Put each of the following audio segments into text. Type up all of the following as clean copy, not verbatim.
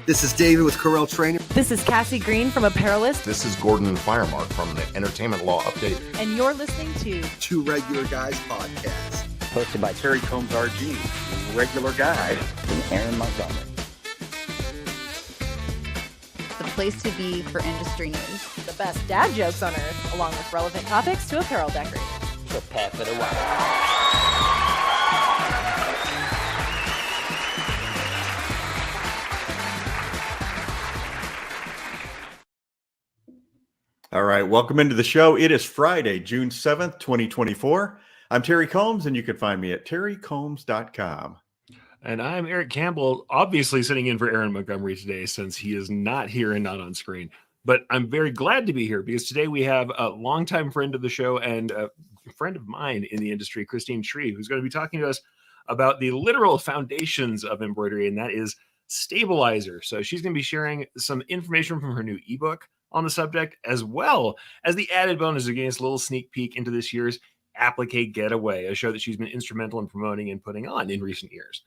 This is David with Corel Training. This is Cassie Green from Apparelist. This is Gordon and Firemark from the Entertainment Law Update. And you're listening to Two Regular Guys Podcast. Hosted by Terry Combs RG, Regular Guy, and Aaron Montgomery. The place to be for industry news. the best dad jokes on earth, along with relevant topics to apparel decorating. So pass it away. All right, welcome into the show. It is Friday, June 7th, 2024. I'm Terry Combs, and you can find me at terrycombs.com. And I'm Eric Campbell, obviously sitting in for Aaron Montgomery today since he is not here and not on screen. But I'm very glad to be here because today we have a longtime friend of the show and a friend of mine in the industry, Kristine Shreve, who's going to be talking to us about the literal foundations of embroidery, and that is stabilizer. So she's going to be sharing some information from her new ebook on the subject, as well as the added bonus of getting us a little sneak peek into this year's Applique Getaway, a show that she's been instrumental in promoting and putting on in recent years.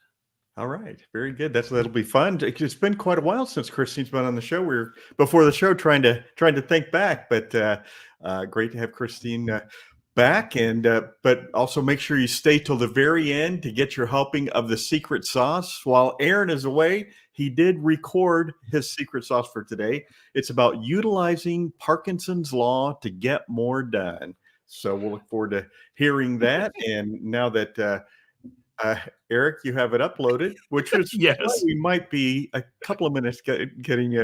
All right, very good. That'll be fun. It's been quite a while since Kristine's been on the show. We were before the show trying to think back, but great to have Kristine back. And but also make sure you stay till the very end to get your helping of the secret sauce. While Aaron is away, he did record his secret sauce for today. It's about utilizing Parkinson's law to get more done. So we'll look forward to hearing that. And now that Eric, you have it uploaded, which was yes, we might be a couple of minutes getting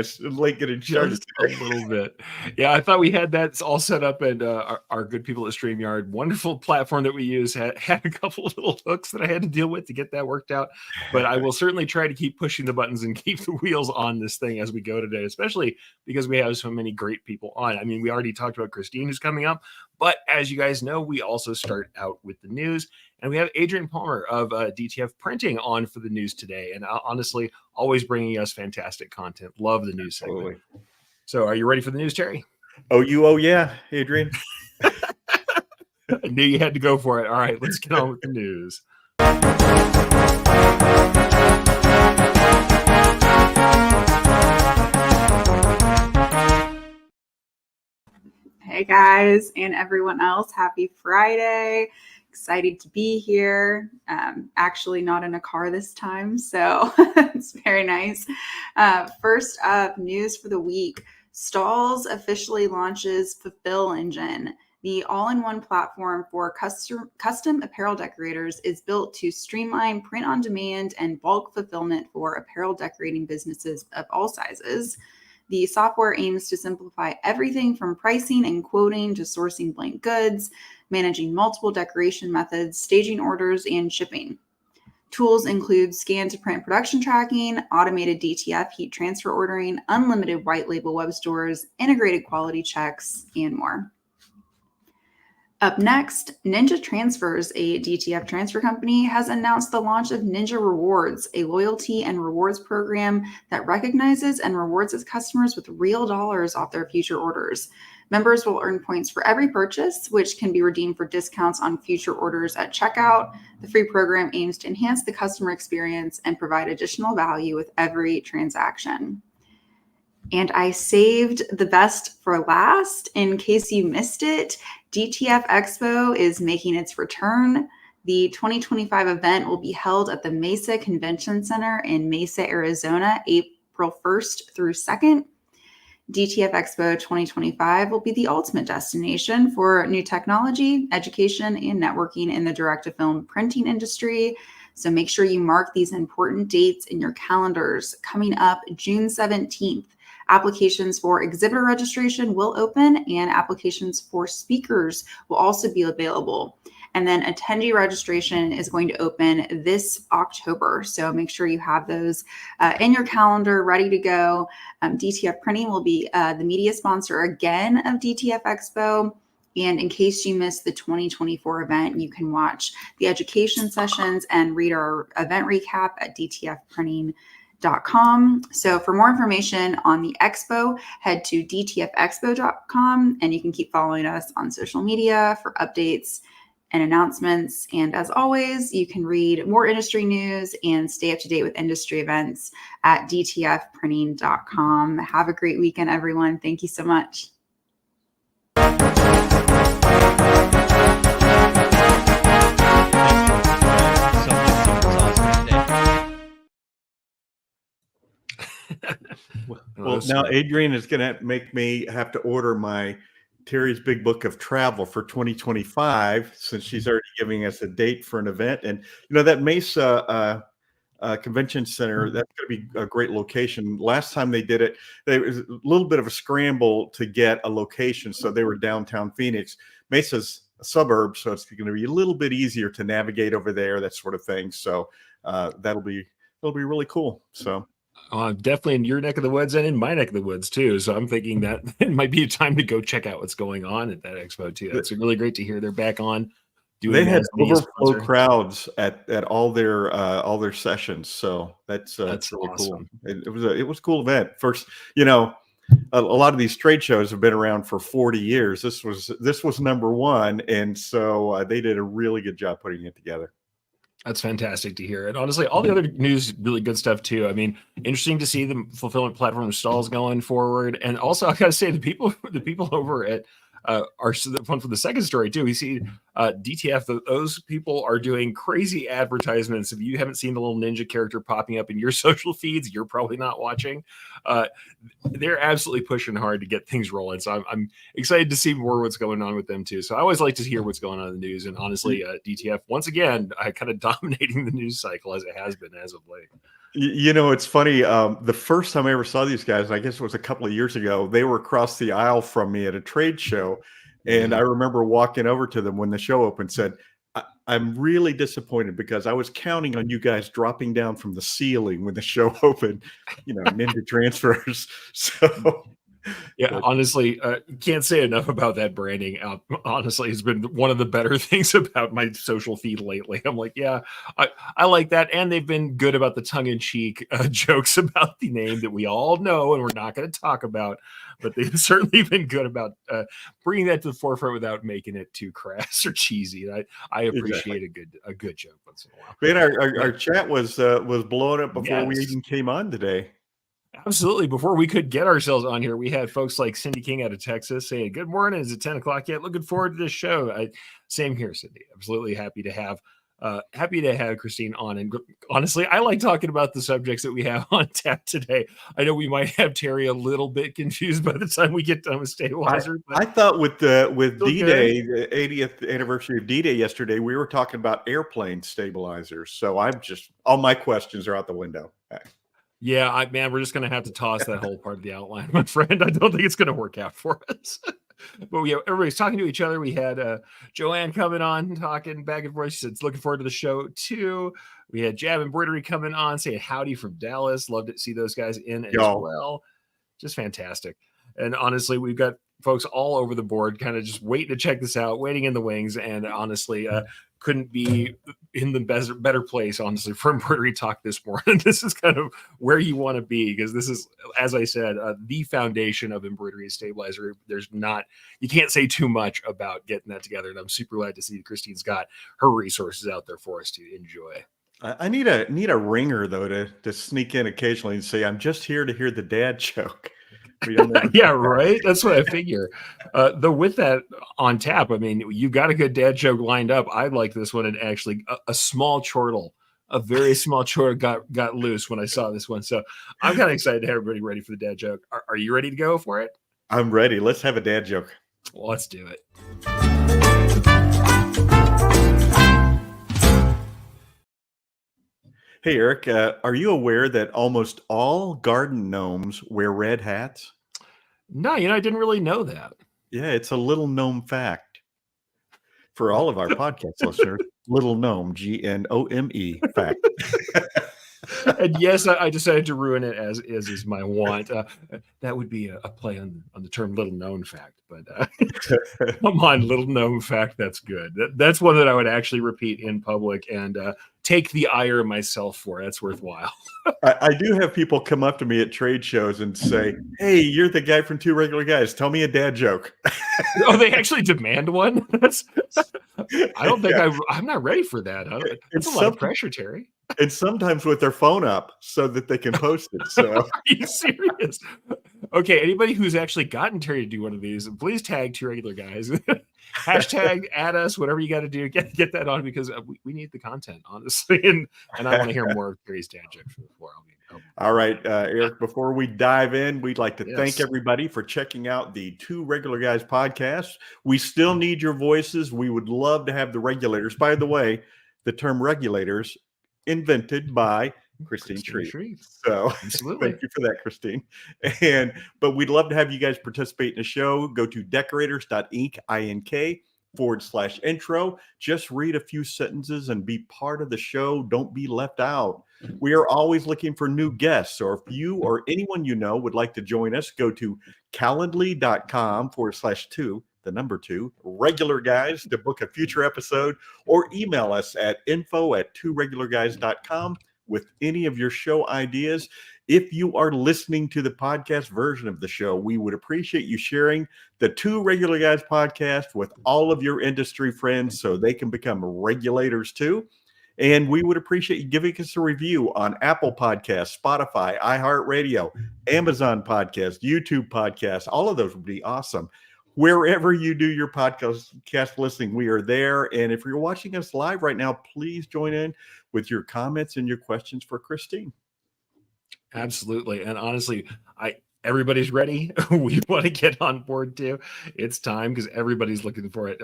started. Just a little bit. Yeah, I thought we had that all set up, and our good people at StreamYard, wonderful platform that we use, had a couple of little hooks that I had to deal with to get that worked out. But I will certainly try to keep pushing the buttons and keep the wheels on this thing as we go today, especially because we have so many great people on. I mean, we already talked about Kristine, who's coming up, but as you guys know, we also start out with the news. And we have Adrian Palmer of DTF Printing on for the news today. And honestly, always bringing us fantastic content. Love the news segment. Absolutely. So are you ready for the news, Terry? Oh, yeah, Adrian. I knew you had to go for it. All right, let's get on with the news. Hey guys and everyone else, happy Friday. Excited to be here. Actually not in a car this time, so it's very nice. First up, news for the week. Stalls officially launches Fulfill Engine. The all-in-one platform for custom apparel decorators is built to streamline print-on-demand and bulk fulfillment for apparel decorating businesses of all sizes. The software aims to simplify everything from pricing and quoting to sourcing blank goods, managing multiple decoration methods, staging orders, and shipping. Tools include scan-to-print production tracking, automated DTF heat transfer ordering, unlimited white label web stores, integrated quality checks, and more. Up next, Ninja Transfers, a DTF transfer company, has announced the launch of Ninja Rewards, a loyalty and rewards program that recognizes and rewards its customers with real dollars off their future orders. Members will earn points for every purchase, which can be redeemed for discounts on future orders at checkout. The free program aims to enhance the customer experience and provide additional value with every transaction. And I saved the best for last in case you missed it. DTF Expo is making its return. The 2025 event will be held at the Mesa Convention Center in Mesa, Arizona, April 1st through 2nd. DTF Expo 2025 will be the ultimate destination for new technology, education, and networking in the direct-to-film printing industry. So make sure you mark these important dates in your calendars. Coming up June 17th. Applications for exhibitor registration will open, and applications for speakers will also be available. And then attendee registration is going to open this October. So make sure you have those in your calendar ready to go. DTF Printing will be the media sponsor again of DTF Expo. And in case you missed the 2024 event, you can watch the education sessions and read our event recap at dtfprinting.com. So for more information on the expo, head to dtfexpo.com, and you can keep following us on social media for updates and announcements. And as always, you can read more industry news and stay up to date with industry events at dtfprinting.com. Have a great weekend, everyone. Thank you so much. Well, now Adrian is going to make me have to order my Terry's Big Book of Travel for 2025, since she's already giving us a date for an event. And, that Mesa Convention Center, that's going to be a great location. Last time they did it, there was a little bit of a scramble to get a location. So they were downtown Phoenix. Mesa's a suburb, so it's going to be a little bit easier to navigate over there, that sort of thing. So that'll be really cool. So. Definitely in your neck of the woods and in my neck of the woods too. So I'm thinking that it might be a time to go check out what's going on at that expo too. It's really great to hear they're back on. They had overflow crowds at all their sessions. So that's really awesome. Cool. It was a cool event. First, a lot of these trade shows have been around for 40 years. This was number one, and so they did a really good job putting it together. That's fantastic to hear. And honestly, all the other news, really good stuff too. I mean, interesting to see the fulfillment platform stalls going forward. And also, I got to say, the people over at are fun for the second story too. We see DTF, those people are doing crazy advertisements. If you haven't seen the little ninja character popping up in your social feeds, you're probably not watching. They're absolutely pushing hard to get things rolling. So I'm excited to see more what's going on with them too. So I always like to hear what's going on in the news. And honestly, DTF, once again, kind of dominating the news cycle as it has been as of late. It's funny. The first time I ever saw these guys, I guess it was a couple of years ago, they were across the aisle from me at a trade show. And I remember walking over to them when the show opened, said, I'm really disappointed because I was counting on you guys dropping down from the ceiling when the show opened, ninja transfers. So yeah, honestly, can't say enough about that branding. Honestly, it's been one of the better things about my social feed lately. I'm like, yeah, I like that. And they've been good about the tongue-in-cheek jokes about the name that we all know and we're not going to talk about. But they've certainly been good about bringing that to the forefront without making it too crass or cheesy. I appreciate a good joke once in a while. Man, our chat was blowing up before we even came on today. Absolutely. Before we could get ourselves on here, we had folks like Cindy King out of Texas saying, good morning. Is it 10 o'clock yet? Looking forward to this show. Same here, Cindy. Absolutely happy to have Kristine on. And honestly, I like talking about the subjects that we have on tap today. I know we might have Terry a little bit confused by the time we get done with Stabilizer. I thought with D-Day, the 80th anniversary of D-Day yesterday, we were talking about airplane stabilizers. So all my questions are out the window. Yeah, we're just going to have to toss that whole part of the outline, my friend. I don't think it's going to work out for us. But everybody's talking to each other. We had Joanne coming on, talking back and forth. She said, looking forward to the show too. We had Jab Embroidery coming on, saying howdy from Dallas. Love to see those guys in as well. Just fantastic. And honestly, we've got folks all over the board kind of just waiting to check this out, waiting in the wings. And honestly, couldn't be in the better place, honestly, for embroidery talk this morning. This is kind of where you want to be, because this is, as I said, the foundation of embroidery stabilizer. You can't say too much about getting that together. And I'm super glad to see Kristine's got her resources out there for us to enjoy. I need a ringer though to sneak in occasionally and say, I'm just here to hear the dad joke. Yeah, right. That's what I figure. Though with that on tap, I mean, you got a good dad joke lined up. I like this one, and actually a small chortle, a very small chortle got loose when I saw this one. So I'm kind of excited to have everybody ready for the dad joke. Are you ready to go for it? I'm ready. Let's have a dad joke. Well, let's do it. Hey, Eric, are you aware that almost all garden gnomes wear red hats? No, I didn't really know that. Yeah, it's a little gnome fact for all of our podcast listeners. Little gnome, Gnome fact. And yes, I decided to ruin it as is my want. That would be a play on the term little known fact, but come on, little known fact. That's good. That's one that I would actually repeat in public and take the ire myself for. That's worthwhile. I do have people come up to me at trade shows and say, "Hey, you're the guy from Two Regular Guys. Tell me a dad joke." Oh, they actually demand one? I don't think I'm not ready for that. It's a lot of pressure, Terry. And sometimes with their phone up so that they can post it. So are you serious? Okay, anybody who's actually gotten Terry to do one of these, please tag Two Regular Guys. Hashtag add us, whatever you got to do. Get that on, because we need the content, honestly. And I want to hear more of Terry's dad jokes from the floor. All right, Eric, before we dive in, we'd like to thank everybody for checking out the Two Regular Guys podcast. We still need your voices. We would love to have the regulators. By the way, the term regulators invented by Kristine Shreve. So thank you for that, Kristine. But we'd love to have you guys participate in the show. Go to decorators.ink./intro. Just read a few sentences and be part of the show. Don't be left out. We are always looking for new guests. So if you or anyone you know would like to join us, go to calendly.com/2 regular guys to book a future episode, or email us at info@tworegularguys.com with any of your show ideas. If you are listening to the podcast version of the show, we would appreciate you sharing the Two Regular Guys podcast with all of your industry friends so they can become regulators too. And we would appreciate you giving us a review on Apple Podcasts, Spotify, iHeartRadio, Amazon Podcasts, YouTube Podcasts. All of those would be awesome. Wherever you do your podcast listening, we are there. And if you're watching us live right now, please join in with your comments and your questions for Kristine. Absolutely. And honestly, everybody's ready. We want to get on board too. It's time, because everybody's looking for it.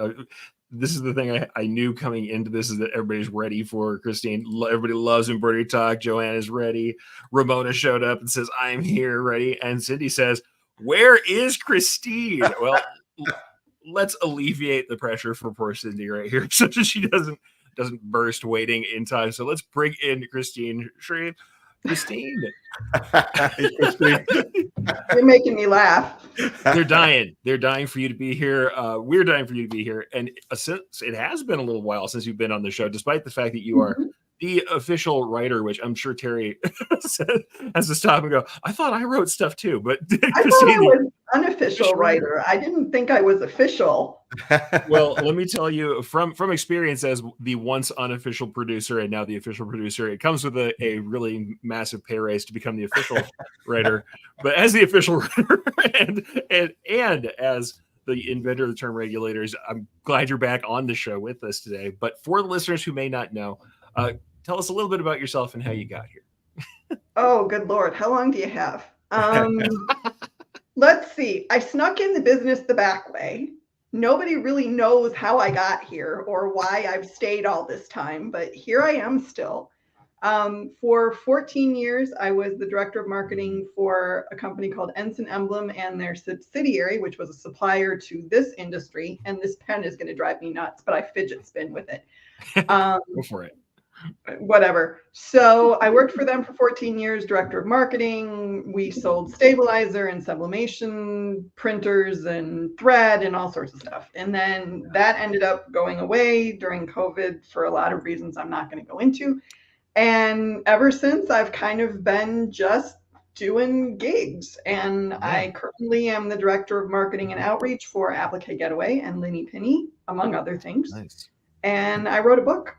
This is the thing I knew coming into this, is that everybody's ready for Kristine. Everybody loves embroidery talk. Joanne is ready. Ramona showed up and says, "I'm here, ready." And Cindy says, "Where is Kristine?" Well, let's alleviate the pressure for poor Cindy right here, so that she doesn't burst waiting in time. So let's bring in Kristine Shreve. Kristine. Kristine. You're making me laugh. They're dying. They're dying for you to be here. We're dying for you to be here. And since it has been a little while since you've been on the show, despite the fact that you are the official writer, which I'm sure Terry has to stop and go, "I thought I wrote stuff too." But I thought I was unofficial writer. I didn't think I was official. Well, let me tell you from experience as the once unofficial producer and now the official producer, it comes with a really massive pay raise to become the official writer. But as the official writer and as the inventor of the term regulators, I'm glad you're back on the show with us today. But for the listeners who may not know, tell us a little bit about yourself and how you got here. Oh, good Lord. How long do you have? Let's see. I snuck in the business the back way. Nobody really knows how I got here or why I've stayed all this time, but here I am still. For 14 years, I was the director of marketing for a company called Ensign Emblem and their subsidiary, which was a supplier to this industry. And this pen is going to drive me nuts, but I fidget spin with it. Go for it. Whatever. So I worked for them for 14 years, director of marketing. We sold stabilizer and sublimation printers and thread and all sorts of stuff. And then that ended up going away during COVID for a lot of reasons I'm not going to go into. And ever since, I've kind of been just doing gigs. And I currently am the director of marketing and outreach for Applique Getaway and Linny Penny, among other things. Nice. And I wrote a book.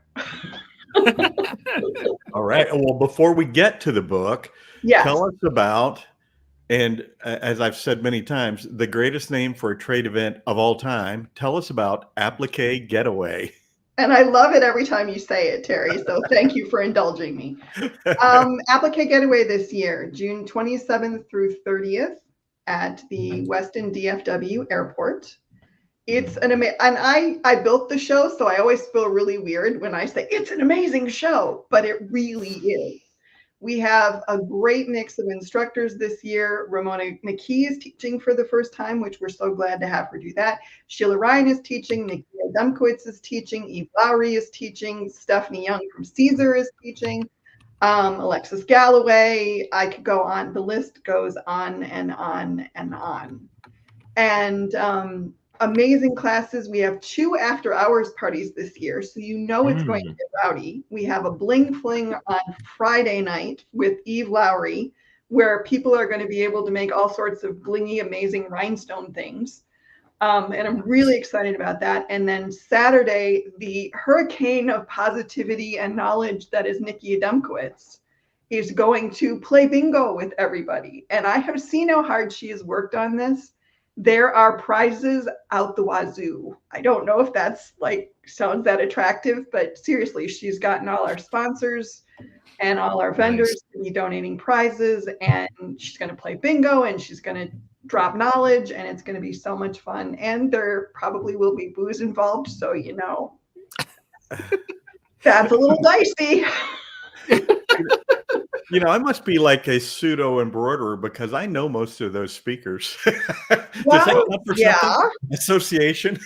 All right. Well, before we get to the book, tell us about, and as I've said many times, the greatest name for a trade event of all time. Tell us about Applique Getaway. And I love it every time you say it, Terry. So thank you for indulging me. Applique Getaway this year, June 27th through 30th at the Weston DFW Airport. It's an amazing, and I built the show, so I always feel really weird when I say it's an amazing show, but it really is. We have a great mix of instructors this year. Ramona McKee is teaching for the first time, which we're so glad to have her do that. Sheila Ryan is teaching. Nikia Demkowitz is teaching. Eve Lowry is teaching. Stephanie Young from Caesar is teaching. Alexis Galloway. I could go on. The list goes on and on and on. And amazing classes. We have 2 after hours parties this year, so you know it's going to get rowdy. We have a bling fling on Friday night with Eve Lowry, where people are going to be able to make all sorts of blingy, amazing rhinestone things. And I'm really excited about that. And then Saturday, the hurricane of positivity and knowledge that is Nikki Adamkowitz is going to play bingo with everybody. And I have seen how hard she has worked on this. There are prizes out the wazoo. I don't know if that's like sounds that attractive, but seriously, she's gotten all our sponsors and all our vendors to be donating prizes, and she's going to play bingo, and she's going to drop knowledge, and it's going to be so much fun. And there probably will be booze involved, so you know that's a little dicey. You know, I must be like a pseudo embroiderer because I know most of those speakers. Well, yeah. Association.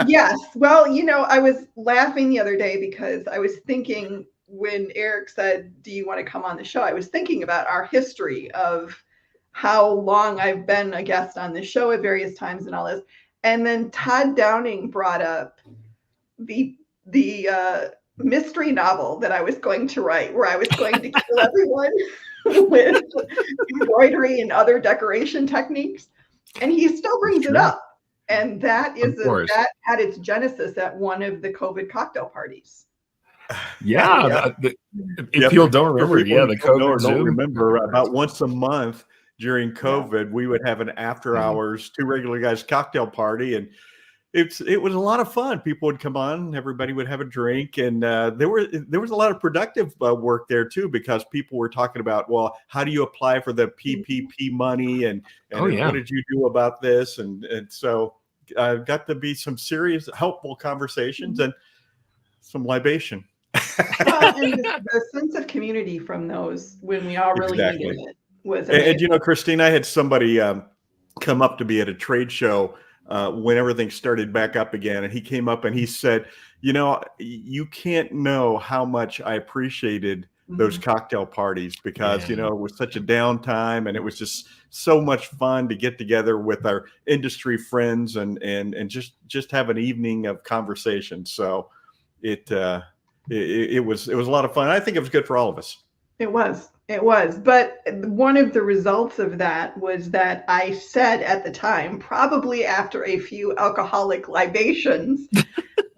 Yes. Well, you know, I was laughing the other day because I was thinking when Eric said, "Do you want to come on the show?" I was thinking about our history of how long I've been a guest on the show at various times and all this. And then Todd Downing brought up the mystery novel that I was going to write, where I was going to kill everyone with embroidery and other decoration techniques. And he still brings it up. And that is that had its genesis at one of the COVID cocktail parties. Yeah. If people don't remember, the COVID Zoom. Remember, about once a month during COVID, we would have an after hours, 2 regular guys cocktail party, and it was a lot of fun. People would come on, everybody would have a drink, and there was a lot of productive work there too, because people were talking about, well, how do you apply for the PPP money, and what did you do about this, and so got to be some serious, helpful conversations and some libation. Well, and the sense of community from those when we all really needed it was amazing. And you know, Kristine, I had somebody come up to me at a trade show when everything started back up again, and he came up and he said, you know, you can't know how much I appreciated those cocktail parties, because you know, it was such a downtime, and it was just so much fun to get together with our industry friends and just have an evening of conversation. So it was a lot of fun. I think it was good for all of us. It was. But one of the results of that was that I said at the time, probably after a few alcoholic libations,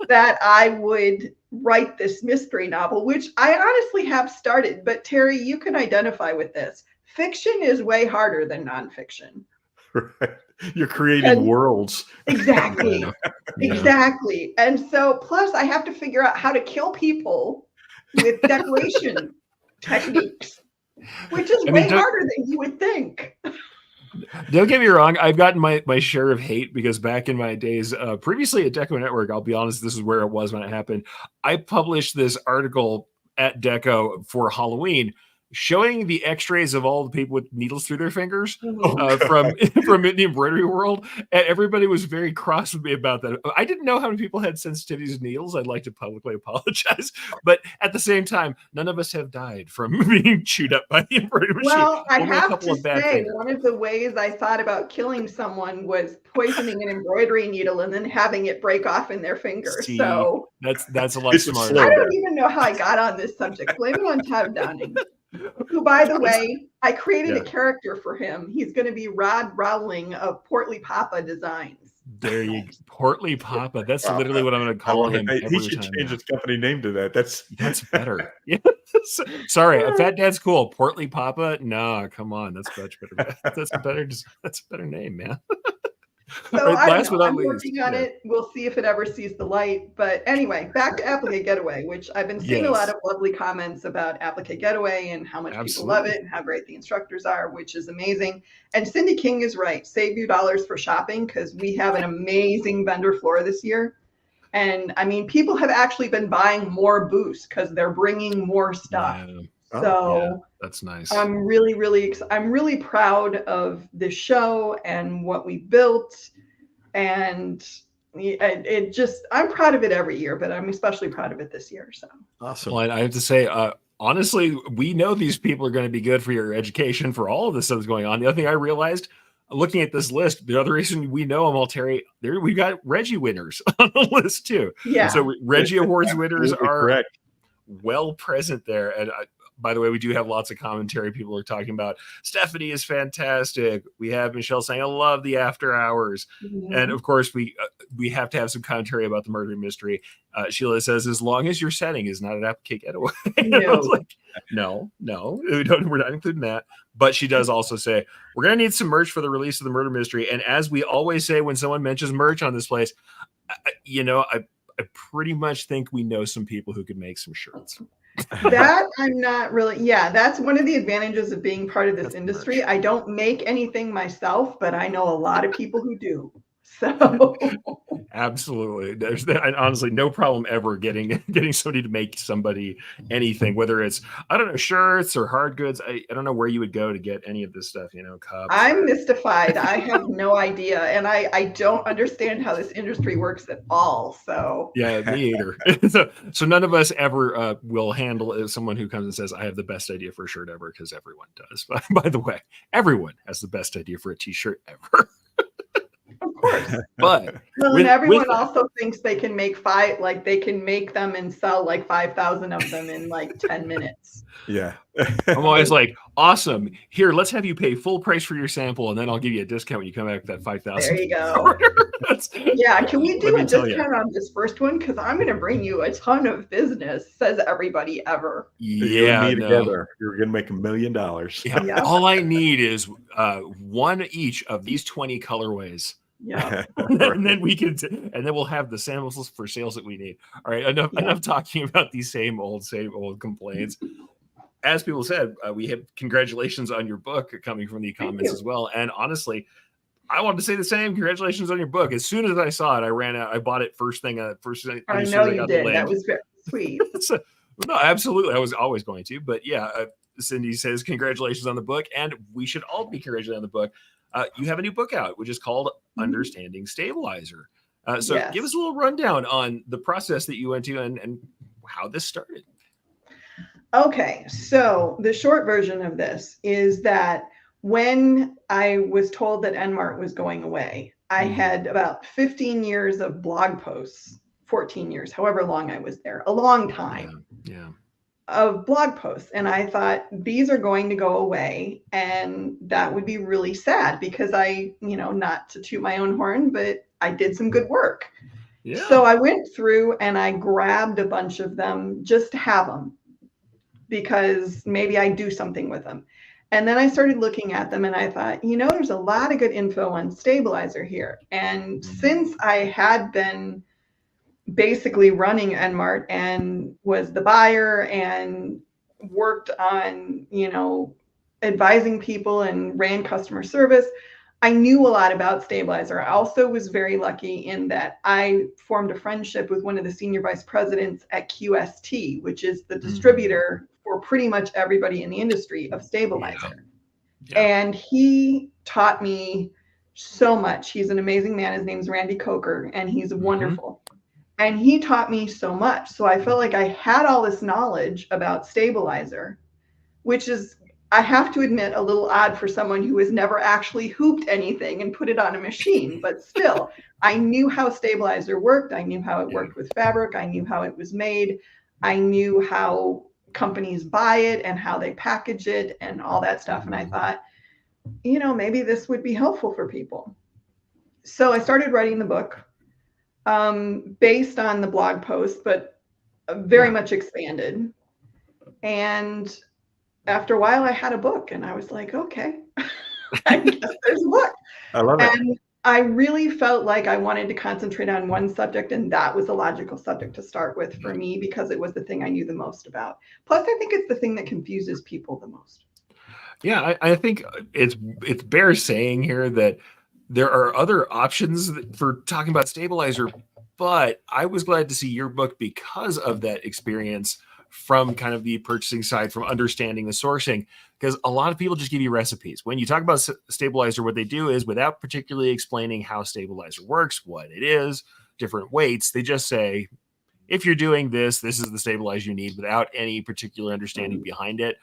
that I would write this mystery novel, which I honestly have started. But Terry, you can identify with this. Fiction is way harder than nonfiction. Right. You're creating worlds. Exactly. Exactly. And so plus I have to figure out how to kill people with decoration techniques, which is way harder than you would think. Don't get me wrong. I've gotten my share of hate because back in my days, previously at Deco Network, I'll be honest, this is where it was when it happened. I published this article at Deco for Halloween showing the x-rays of all the people with needles through their fingers from the embroidery world. And everybody was very cross with me about that. I didn't know how many people had sensitivities to needles. I'd like to publicly apologize. But at the same time, none of us have died from being chewed up by the embroidery machine. Well, I have to say, one of the ways I thought about killing someone was poisoning an embroidery needle and then having it break off in their finger. So that's a lot smarter. I don't even know how I got on this subject. Blame it on Todd Downing. Who, by the way, I created a character for him. He's going to be Rod Rowling of Portly Papa Designs. There you go. Portly Papa. That's literally what I'm going to call him. He should change his company name to that. That's better. Yeah. Sorry, Fat Dad's cool. Portly Papa? No, come on. That's much better. That's a better name, man. So I'm working on it. We'll see if it ever sees the light. But anyway, back to Applique Getaway, which I've been seeing a lot of lovely comments about Applique Getaway and how much people love it and how great the instructors are, which is amazing. And Cindy King is right. Save your dollars for shopping, because we have an amazing vendor floor this year. And I mean, people have actually been buying more booths because they're bringing more stuff. So that's nice. I'm really proud of this show and what we built, and I'm proud of it every year, but I'm especially proud of it this year. So awesome. Well, I have to say, honestly, we know these people are going to be good for your education for all of this stuff that's going on. The other thing I realized, looking at this list, the other reason we know them all, Terry, there we've got Reggie winners on the list too. Yeah. So Reggie Awards winners Absolutely are correct. well present there. And by the way, we do have lots of commentary. People are talking about Stephanie is fantastic. We have Michelle saying, I love the after hours. Mhm. And of course, we have to have some commentary about the murder mystery. Sheila says, as long as your setting is not an Applique Getaway. And I was like, no, we're not including that. But she does also say, we're going to need some merch for the release of the murder mystery. And as we always say, when someone mentions merch on this place, I pretty much think we know some people who could make some shirts. That I'm not really. Yeah, that's one of the advantages of being part of this industry. I don't make anything myself, but I know a lot of people who do. So Absolutely. There's honestly no problem ever getting somebody to make somebody anything, whether it's, I don't know, shirts or hard goods. I don't know where you would go to get any of this stuff, cups. I'm mystified. I have no idea. And I don't understand how this industry works at all. So Yeah, me either. so none of us ever will handle someone who comes and says, I have the best idea for a shirt ever, because everyone does. By the way, everyone has the best idea for a t-shirt ever. of course. But And everyone also thinks they can make they can make them and sell like 5,000 of them in like 10 minutes. Yeah. I'm always like, awesome. Here, let's have you pay full price for your sample, and then I'll give you a discount when you come back with that 5,000. There you go. Yeah, can we do a discount on this first one? Because I'm going to bring you a ton of business, says everybody ever. Yeah, together. You're going to make $1 million. Yeah. Yeah. All I need is one each of these 20 colorways. Yeah. And then we'll have the samples for sales that we need. All right, enough talking about these same old complaints. As people said, we have congratulations on your book coming from the comments as well. And honestly, I wanted to say the same. Congratulations on your book. As soon as I saw it, I ran out. I bought it first thing. I know you did. That was very sweet. No, absolutely. I was always going to. But yeah, Cindy says congratulations on the book, and we should all be congratulated on the book. You have a new book out, which is called Understanding Stabilizer. So Yes. give us a little rundown on the process that you went to and how this started. Okay, so the short version of this is that when I was told that Enmart was going away, I had about 15 years of blog posts, 14 years, however long I was there, a long time. Yeah. Of blog posts. And I thought, these are going to go away. And that would be really sad because I, not to toot my own horn, but I did some good work. Yeah. So I went through and I grabbed a bunch of them just to have them because maybe I do something with them. And then I started looking at them and I thought, there's a lot of good info on Stabilizer here. And since I had been basically running Enmart and was the buyer and worked on, advising people and ran customer service, I knew a lot about Stabilizer. I also was very lucky in that I formed a friendship with one of the senior vice presidents at QST, which is the distributor for pretty much everybody in the industry of Stabilizer. Yeah. And he taught me so much. He's an amazing man. His name's Randy Coker, and he's wonderful. And he taught me so much. So I felt like I had all this knowledge about Stabilizer, which is, I have to admit, a little odd for someone who has never actually hooped anything and put it on a machine. But still, I knew how Stabilizer worked. I knew how it worked with fabric. I knew how it was made. I knew how companies buy it and how they package it and all that stuff. And I thought, maybe this would be helpful for people. So I started writing the book. Based on the blog post, but very much expanded. And after a while, I had a book, and I was like, okay, I guess there's a book. I love it. And I really felt like I wanted to concentrate on one subject, and that was a logical subject to start with for me because it was the thing I knew the most about. Plus, I think it's the thing that confuses people the most. Yeah, I think it's bears saying here that there are other options for talking about Stabilizer, but I was glad to see your book because of that experience from kind of the purchasing side, from understanding the sourcing, because a lot of people just give you recipes. When you talk about Stabilizer, what they do is, without particularly explaining how Stabilizer works, what it is, different weights, they just say, if you're doing this, this is the stabilizer you need, without any particular understanding behind it.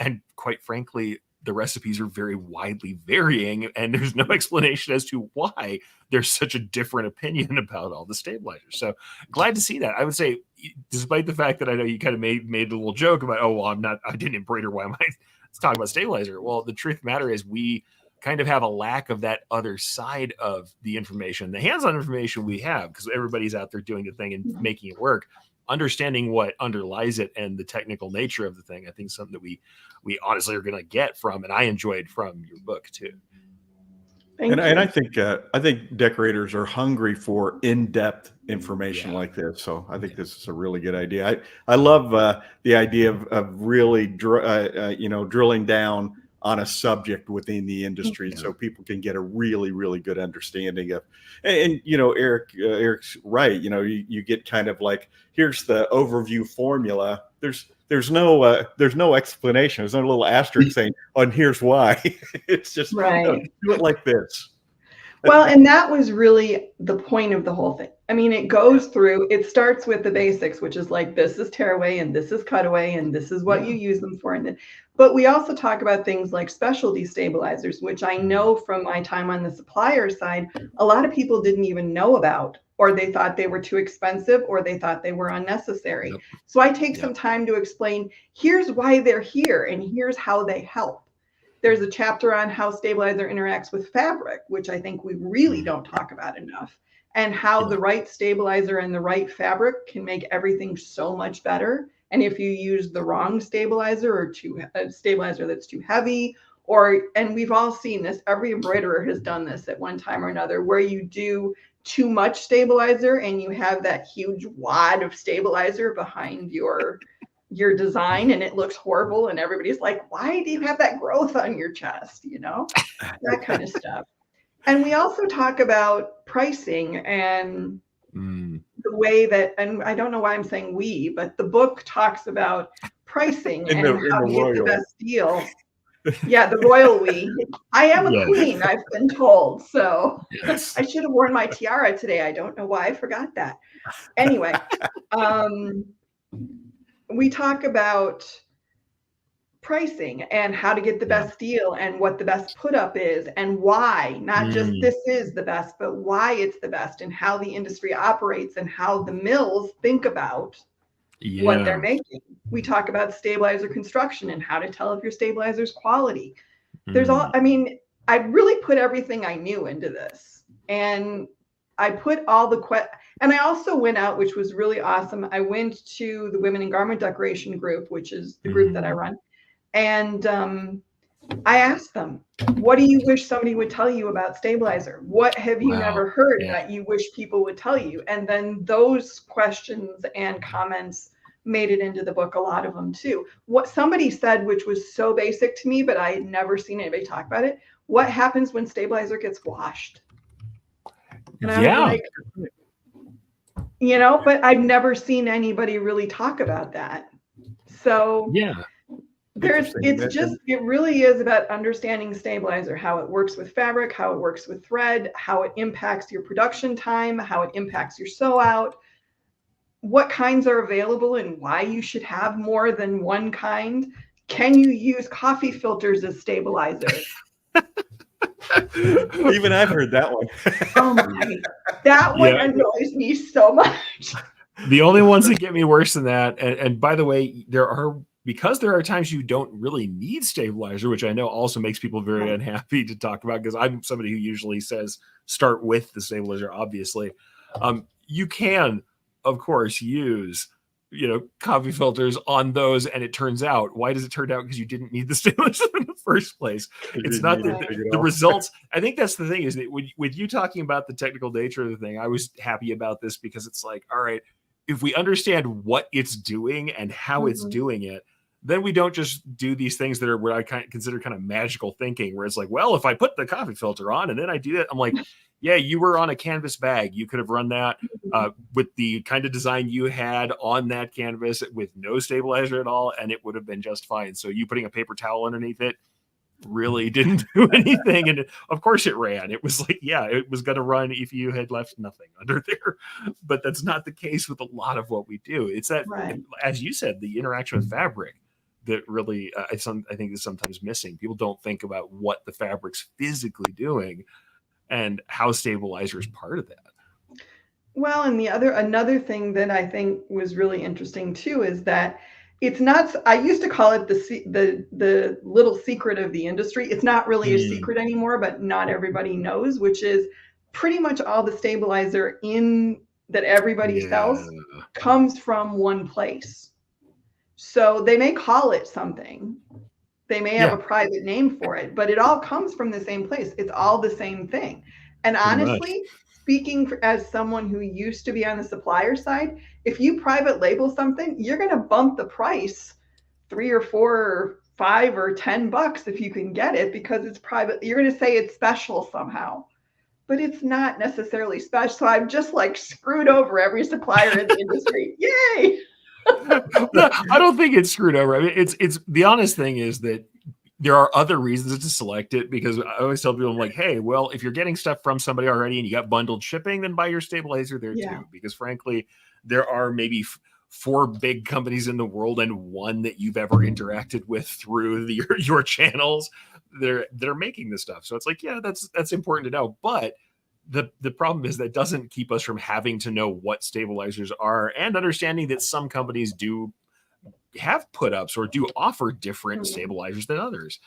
And quite frankly, the recipes are very widely varying, and there's no explanation as to why there's such a different opinion about all the stabilizers. So glad to see that. I would say, despite the fact that I know you kind of made a little joke about, oh, well, I didn't embroider. Why am I talking about stabilizer? Well, the truth of the matter is we kind of have a lack of that other side of the information. The hands-on information we have, because everybody's out there doing the thing and making it work. Understanding what underlies it and the technical nature of the thing, I think, is something that we honestly are going to get from, and I enjoyed from your book too. And I think decorators are hungry for in-depth information like this. So I think this is a really good idea. I love the idea of really drilling down on a subject within the industry, so people can get a really, really good understanding of. And Eric's right. You get kind of like, here's the overview formula. There's no explanation. There's no little asterisk saying, "Oh, and here's why." It's just right. Do it like this. Well, and that was really the point of the whole thing. I mean, it starts with the basics, which is like, this is tearaway and this is cutaway and this is what you use them for. But we also talk about things like specialty stabilizers, which I know from my time on the supplier side, a lot of people didn't even know about, or they thought they were too expensive, or they thought they were unnecessary. Yep. So I take some time to explain, here's why they're here and here's how they help. There's a chapter on how stabilizer interacts with fabric, which I think we really don't talk about enough, and how the right stabilizer and the right fabric can make everything so much better. And if you use the wrong stabilizer or a stabilizer that's too heavy, and we've all seen this, every embroiderer has done this at one time or another, where you do too much stabilizer and you have that huge wad of stabilizer behind your design, and it looks horrible, and everybody's like, why do you have that growth on your chest? That kind of stuff. And we also talk about pricing and the way that, and I don't know why I'm saying we, but the book talks about pricing and how to get the best deal. Yeah, the royal we. I am a queen, I've been told. So I should have worn my tiara today. I don't know why I forgot that. Anyway, we talk about pricing and how to get the best deal and what the best put up is and why, not just this is the best, but why it's the best, and how the industry operates and how the mills think about what they're making. We talk about stabilizer construction and how to tell if your stabilizer's quality. I really put everything I knew into this, and I put all and I also went out, which was really awesome. I went to the Women in Garment Decoration group, which is the group that I run. And I asked them, what do you wish somebody would tell you about stabilizer? What have you never heard that you wish people would tell you? And then those questions and comments made it into the book, a lot of them too. What somebody said, which was so basic to me, but I had never seen anybody talk about it. What happens when stabilizer gets washed? And I was like, but I've never seen anybody really talk about that. So it really is about understanding stabilizer, how it works with fabric, how it works with thread, how it impacts your production time, how it impacts your sew out, what kinds are available and why you should have more than one kind. Can you use coffee filters as stabilizers? Even I've heard that one. Oh my, that one annoys me so much. The only ones that get me worse than that, and by the way, because there are times you don't really need stabilizer, which I know also makes people very unhappy to talk about, because I'm somebody who usually says start with the stabilizer, obviously. You can, of course, use coffee filters on those, and it turns out, why does it turn out? Because you didn't need the stabilizer in the first place. It's not the results. I think that's the thing, is that with you talking about the technical nature of the thing, I was happy about this, because it's like, all right, if we understand what it's doing and how it's doing it, then we don't just do these things that are what I consider kind of magical thinking, where it's like, well, if I put the coffee filter on and then I do that, I'm like, yeah, you were on a canvas bag. You could have run that with the kind of design you had on that canvas with no stabilizer at all, and it would have been just fine. So you putting a paper towel underneath it really didn't do anything. And of course it ran. It was like, it was going to run if you had left nothing under there. But that's not the case with a lot of what we do. It's that, as you said, the interaction with fabric. that really I think is sometimes missing. People don't think about what the fabric's physically doing and how stabilizer is part of that. Well, and another thing that I think was really interesting too is that it's not. I used to call it the little secret of the industry. It's not really a secret anymore, but not everybody knows, which is pretty much all the stabilizer that everybody sells comes from one place. So they may call it something. They may have a private name for it, but it all comes from the same place. It's all the same thing. And honestly, speaking as someone who used to be on the supplier side, if you private label something, you're going to bump the price $3 or $4 or $5 or $10 if you can get it, because it's private. You're going to say it's special somehow, but it's not necessarily special. So I've just like screwed over every supplier in the industry. Yay! I don't think it's screwed over. I mean, it's the honest thing is that there are other reasons to select it, because I always tell people, I'm like, hey, well, if you're getting stuff from somebody already and you got bundled shipping, then buy your stabilizer there too. Because frankly, there are maybe 4 big companies in the world and one that you've ever interacted with through your channels. They're making this stuff. So it's like, yeah, that's important to know. But the problem is that doesn't keep us from having to know what stabilizers are and understanding that some companies do have put ups or do offer different stabilizers than others.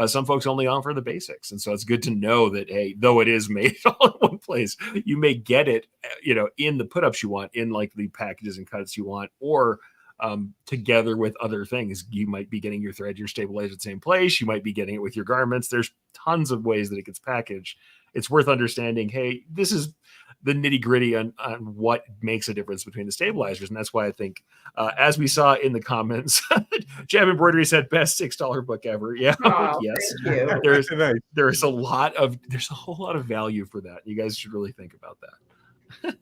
Some folks only offer the basics. And so it's good to know that, hey, though it is made all in one place, you may get it, in the put ups you want, in like the packages and cuts you want, or together with other things. You might be getting your thread, your stabilizer at the same place. You might be getting it with your garments. There's tons of ways that it gets packaged. It's worth understanding, hey, this is the nitty gritty on what makes a difference between the stabilizers. And that's why I think, as we saw in the comments, Jam Embroidery said best $6 book ever. Yeah. Yes. There's a whole lot of value for that. You guys should really think about that.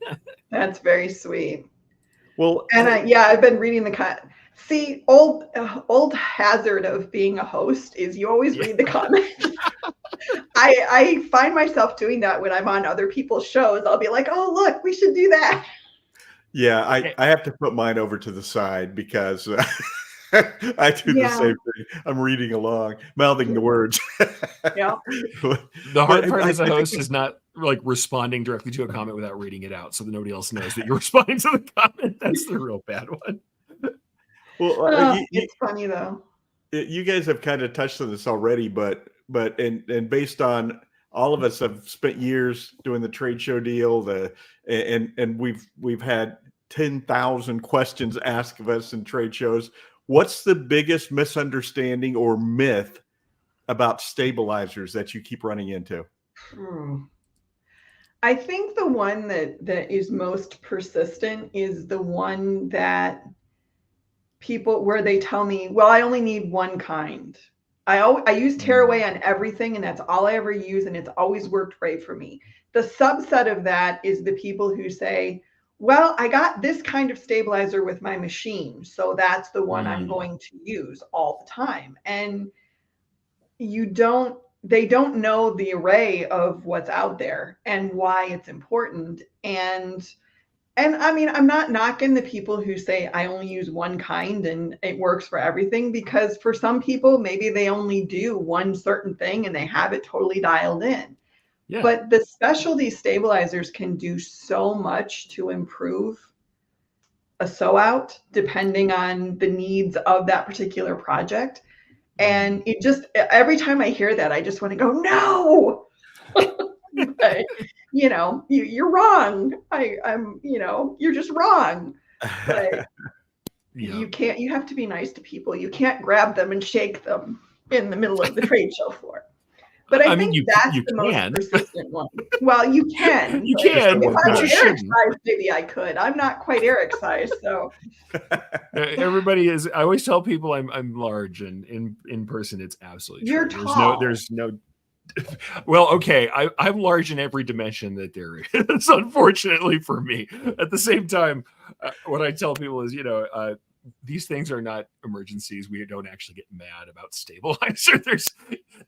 That's very sweet. Well, and I've been reading the See, old hazard of being a host is you always read the comments. I find myself doing that when I'm on other people's shows. I'll be like, oh, look, we should do that. Yeah, I have to put mine over to the side because I do the same thing. I'm reading along, mouthing the words. Yeah. The hard part as a host is not like responding directly to a comment without reading it out so that nobody else knows that you're responding to the comment. That's the real bad one. Well, it's funny though. You guys have kind of touched on this already, but based on all of us have spent years doing the trade show deal, and we've had 10,000 questions asked of us in trade shows. What's the biggest misunderstanding or myth about stabilizers that you keep running into? I think the one that is most persistent is the one that where they tell me, well, I only need one kind. I use tearaway on everything, and that's all I ever use, and it's always worked great for me. The subset of that is the people who say, well, I got this kind of stabilizer with my machine, so that's the one I'm going to use all the time. And they don't know the array of what's out there and why it's important. And I mean, I'm not knocking the people who say I only use one kind and it works for everything, because for some people, maybe they only do one certain thing and they have it totally dialed in. Yeah. But the specialty stabilizers can do so much to improve a sew out depending on the needs of that particular project. And it just, every time I hear that, I just want to go, no. But, you're wrong. I'm, you're just wrong. But you have to be nice to people. You can't grab them and shake them in the middle of the trade show floor. But I think that's the most persistent one. Well, you can. You can. If I were Eric's size, maybe I could. I'm not quite Eric's size, so. Everybody is. I always tell people I'm large, and in person, it's absolutely true. You're tall. There's no. Well, okay, I'm large in every dimension that there is, unfortunately for me. At the same time, what I tell people is, these things are not emergencies. We don't actually get mad about stabilizer. There's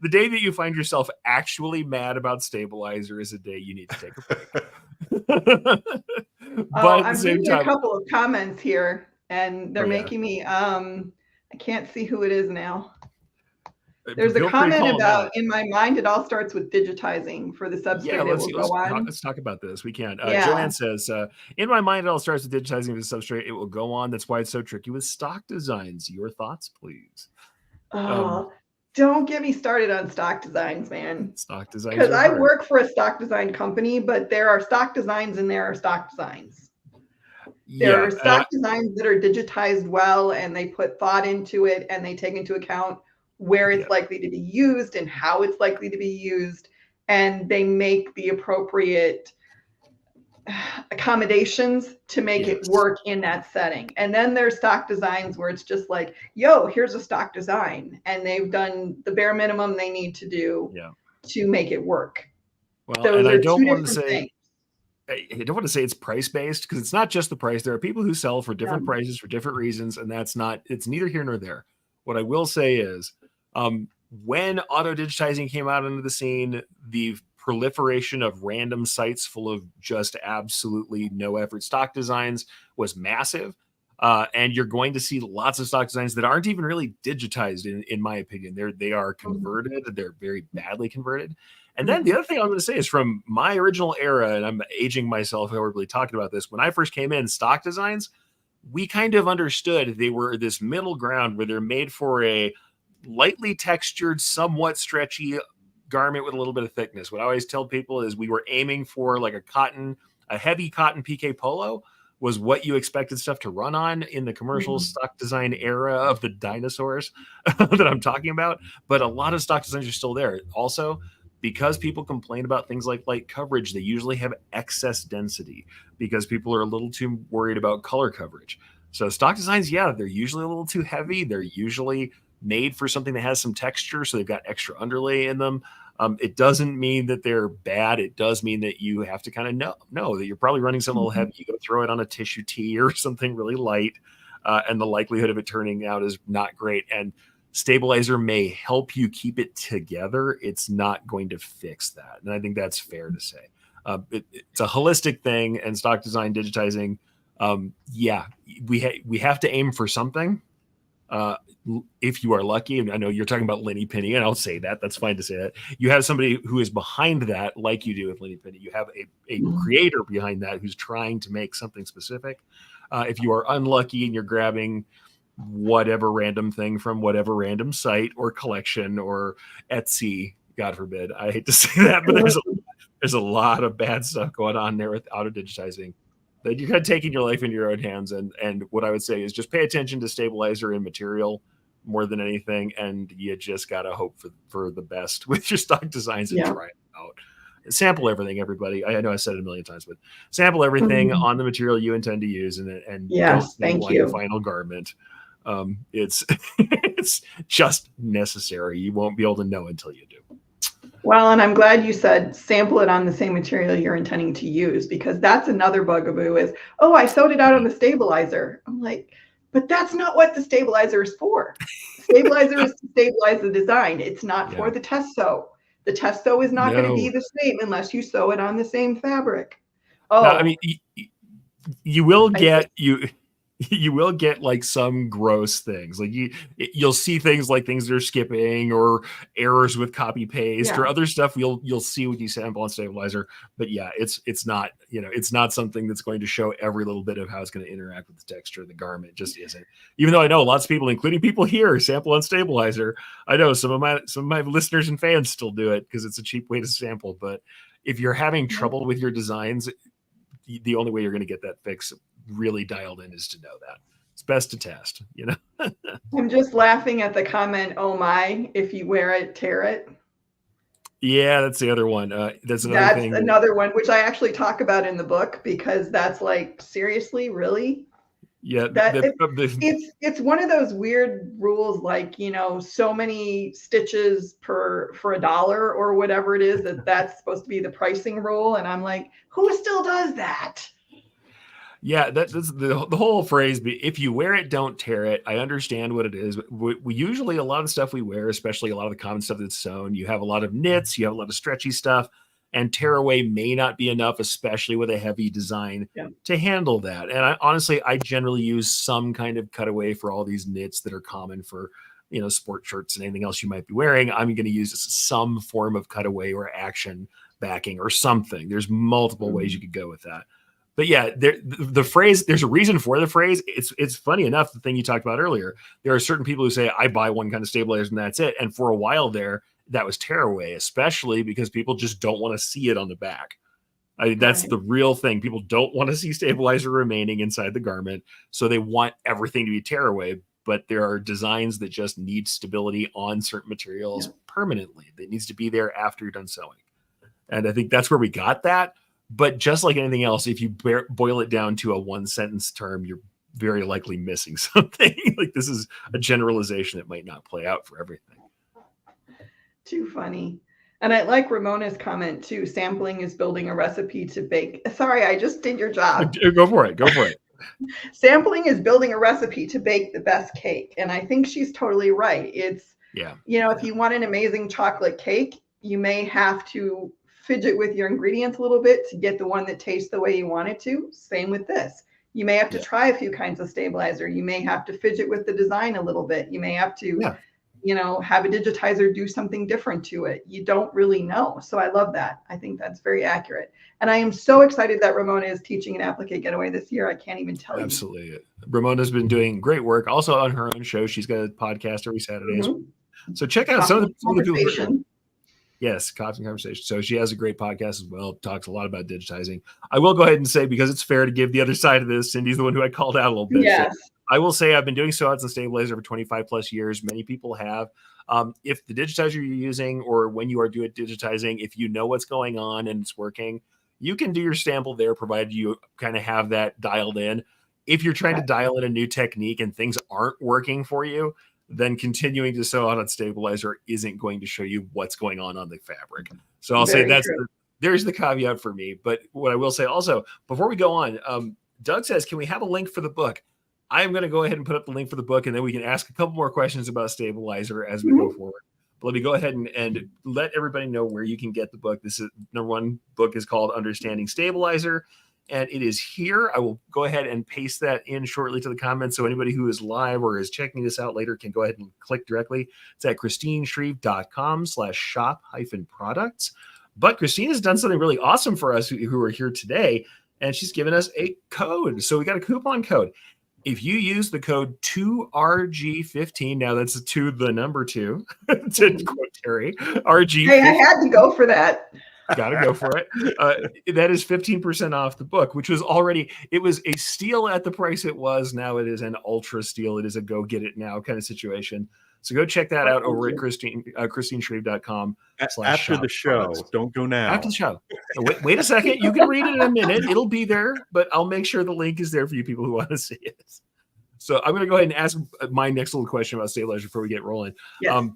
the day that you find yourself actually mad about stabilizer is a day you need to take a break. But at the same time, a couple of comments here, and they're making me I can't see who it is now. There's a Feel free to comment call 'em about, out. in my mind, it all starts with digitizing for the substrate Yeah, it will go on. let's talk about this. We can. Yeah. Joanne says, in my mind, it all starts with digitizing the substrate. It will go on. That's why it's so tricky with stock designs. Your thoughts, please. Oh, don't get me started on stock designs, man. Stock designs Because are I hard. work for a stock design company, but there are stock designs and there are stock designs. There are stock designs that are digitized well and they put thought into it and they take into account where it's likely to be used and how it's likely to be used. And they make the appropriate accommodations to make it work in that setting. And then there's stock designs where it's just like, yo, here's a stock design. And they've done the bare minimum they need to do to make it work. Well, Those and are I don't two want to different say things. I don't want to say it's price based because it's not just the price. There are people who sell for different prices for different reasons, and it's neither here nor there. What I will say is, when auto digitizing came out into the scene, the proliferation of random sites full of just absolutely no effort stock designs was massive. And you're going to see lots of stock designs that aren't even really digitized, in my opinion. They are converted. They're very badly converted. And then the other thing I'm going to say is from my original era, and I'm aging myself horribly talking about this, when I first came in, stock designs, we kind of understood they were this middle ground where they're made for a lightly textured, somewhat stretchy garment with a little bit of thickness. What I always tell people is we were aiming for like a heavy cotton PK polo was what you expected stuff to run on in the commercial stock design era of the dinosaurs that I'm talking about. But a lot of stock designs are still there. Also, because people complain about things like light coverage, they usually have excess density because people are a little too worried about color coverage. So stock designs, they're usually a little too heavy. They're usually made for something that has some texture, so they've got extra underlay in them. It doesn't mean that they're bad. It does mean that you have to kind of know that you're probably running something a little heavy. You go throw it on a tissue tee or something really light, and the likelihood of it turning out is not great. And stabilizer may help you keep it together. It's not going to fix that. And I think that's fair to say. It's a holistic thing, and stock design digitizing. We have to aim for something. If you are lucky, and I know you're talking about Lenny Penny, and I'll say that, that's fine to say that. You have somebody who is behind that, like you do with Lenny Penny. You have a creator behind that who's trying to make something specific. If you are unlucky and you're grabbing whatever random thing from whatever random site or collection or Etsy, God forbid, I hate to say that, but there's a lot of bad stuff going on there with auto digitizing that you're kind of taking your life into your own hands. And what I would say is just pay attention to stabilizer and material more than anything. And you just got to hope for the best with your stock designs and try it out. Sample everything, everybody. I know I said it a million times, but sample everything on the material you intend to use, and yes, thank you. The final garment. It's just necessary. You won't be able to know until you do. Well, and I'm glad you said sample it on the same material you're intending to use, because that's another bugaboo is, oh, I sewed it out on the stabilizer. I'm like, but that's not what the stabilizer is for. Stabilizer is to stabilize the design. It's not for the test sew. The test sew is not going to be the same unless you sew it on the same fabric. Oh, now, I mean, you will get you will get like some gross things. Like you'll see things like things that are skipping or errors with copy paste or other stuff you'll see when you sample on stabilizer. But it's not, it's not something that's going to show every little bit of how it's going to interact with the texture of the garment. It just isn't. Even though I know lots of people, including people here, sample on stabilizer. I know some of my listeners and fans still do it because it's a cheap way to sample. But if you're having trouble with your designs, the only way you're going to get that fix really dialed in is to know that it's best to test. I'm just laughing at the comment, oh my, if you wear it, tear it. Yeah, that's the other one. That's another one, which I actually talk about in the book, because that's like, seriously, really? Yeah, it's one of those weird rules, like, so many stitches for $1 or whatever it is, that's supposed to be the pricing rule. And I'm like, who still does that? Yeah, that's the whole phrase. If you wear it, don't tear it. I understand what it is. We usually, a lot of stuff we wear, especially a lot of the common stuff that's sewn, you have a lot of knits, you have a lot of stretchy stuff. and tearaway may not be enough, especially with a heavy design to handle that. And I generally use some kind of cutaway for all these knits that are common for, sport shirts and anything else you might be wearing. I'm going to use some form of cutaway or action backing or something. There's multiple ways you could go with that. But yeah, the phrase, there's a reason for the phrase. It's funny enough, the thing you talked about earlier, there are certain people who say, I buy one kind of stabilizer and that's it. And for a while there, that was tearaway, especially because people just don't want to see it on the back. That's the real thing. People don't want to see stabilizer remaining inside the garment. So they want everything to be tearaway. But there are designs that just need stability on certain materials permanently. That needs to be there after you're done sewing. And I think that's where we got that. But just like anything else, if you boil it down to a one sentence term, you're very likely missing something. Like this is a generalization that might not play out for everything. Too funny. And I like Ramona's comment too. Sampling is building a recipe to bake. Sorry, I just did your job. Go for it. Sampling is building a recipe to bake the best cake. And I think she's totally right. It's, if you want an amazing chocolate cake, you may have to fidget with your ingredients a little bit to get the one that tastes the way you want it to. Same with this. You may have to try a few kinds of stabilizer. You may have to fidget with the design a little bit. You may have to, have a digitizer do something different to it. You don't really know. So I love that. I think that's very accurate. And I am so excited that Ramona is teaching an Applique Getaway this year. I can't even tell you. Absolutely. Ramona's been doing great work. Also on her own show. She's got a podcast every Saturday. So check out some of the people. Yes, Cops and Conversation. So she has a great podcast as well. Talks a lot about digitizing. I will go ahead and say, because it's fair to give the other side of this, Cindy's the one who I called out a little bit. Yes. So I will say I've been doing sew outs and stabilizer for 25 plus years. Many people have. If the digitizer you're using or when you are doing digitizing, if you know what's going on and it's working, you can do your sample there, provided you kind of have that dialed in. If you're trying to dial in a new technique and things aren't working for you, then continuing to sew out on stabilizer isn't going to show you what's going on the fabric. So I'll say there's the caveat for me. But what I will say also, before we go on, Doug says, can we have a link for the book? I am going to go ahead and put up the link for the book, and then we can ask a couple more questions about stabilizer as we go forward. But let me go ahead and let everybody know where you can get the book. This is number one book is called Understanding Stabilizer. And it is here. I will go ahead and paste that in shortly to the comments. So anybody who is live or is checking this out later can go ahead and click directly. It's at KristineShreve.com/shop-products. But Kristine has done something really awesome for us who are here today. And she's given us a code. So we got a coupon code. If you use the code 2RG15, now that's the number 2, to quote Terry, RG. Hey, I had to go for that. Gotta go for it. That is 15% off the book, which was it was a steal at the price it was. Now it is an ultra steal. It is a go get it now kind of situation. So go check that out over at KristineShreve.com. After the show. Don't go now. After the show. Wait a second. You can read it in a minute. It'll be there, but I'll make sure the link is there for you people who want to see it. So I'm going to go ahead and ask my next little question about stabilizer before we get rolling. Yes.